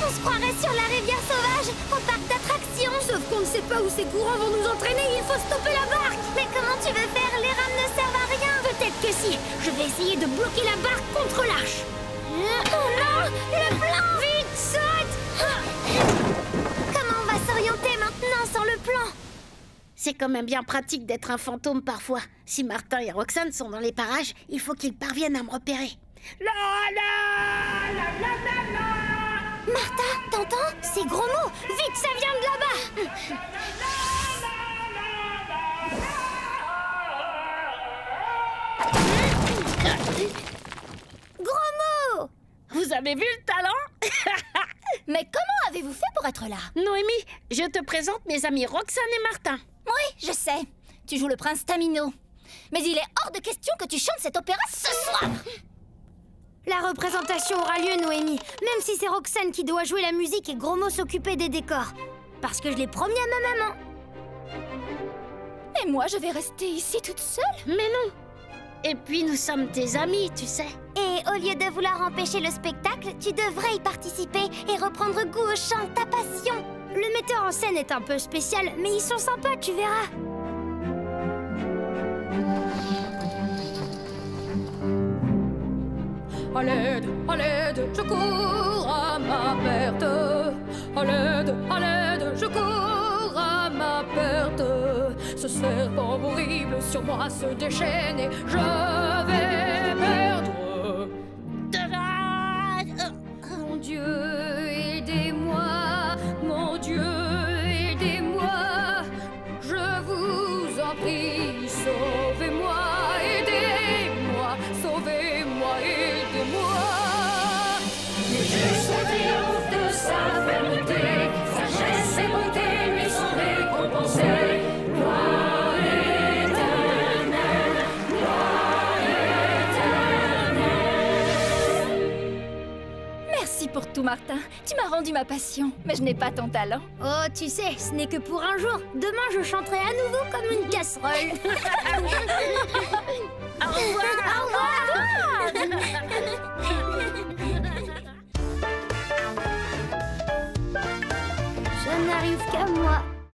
On se croirait sur la rivière sauvage, au parc d'attractions. Sauf qu'on ne sait pas où ces courants vont nous entraîner. Il faut stopper la barque. Mais comment tu veux faire? Les rames ne servent à rien. Peut-être que si. Je vais essayer de bloquer la barque contre l'arche. Oh non! Le plan! Vite, saute! Comment on va s'orienter maintenant sans le plan? C'est quand même bien pratique d'être un fantôme parfois. Si Martin et Roxane sont dans les parages, il faut qu'ils parviennent à me repérer. Martin, t'entends? C'est gros mots! Vite, ça vient de là-bas! Gros mots! Vous avez vu le talent? Mais comment avez-vous fait pour être là? Noémie, je te présente mes amis Roxane et Martin. Oui, je sais. Tu joues le prince Tamino. Mais il est hors de question que tu chantes cet opéra ce soir. La représentation aura lieu, Noémie. Même si c'est Roxane qui doit jouer la musique et Gros Mot s'occuper des décors. Parce que je l'ai promis à ma maman. Et moi, je vais rester ici toute seule? Mais non. Et puis, nous sommes tes amis, tu sais. Et au lieu de vouloir empêcher le spectacle, tu devrais y participer et reprendre goût au chant, ta passion. Le metteur en scène est un peu spécial, mais ils sont sympas, tu verras. À l'aide, je cours à ma perte. À l'aide, je cours à ma perte. Ce serpent horrible sur moi se déchaîne et je vais perdre. Mon Dieu, aidez-moi, mon Dieu, aidez-moi. Je vous en prie, sauvez-moi, aidez-moi, sauvez-moi, aidez-moi. Juste triomphe de sa fermeté, sagesse et beauté lui sont récompensées. Gloire éternelle, gloire éternelle. Merci pour tout, Martin. Tu m'as rendu ma passion, mais je n'ai pas ton talent. Oh, tu sais, ce n'est que pour un jour. Demain, je chanterai à nouveau comme une casserole. Au revoir. Au revoir. Ça n'arrive qu'à moi.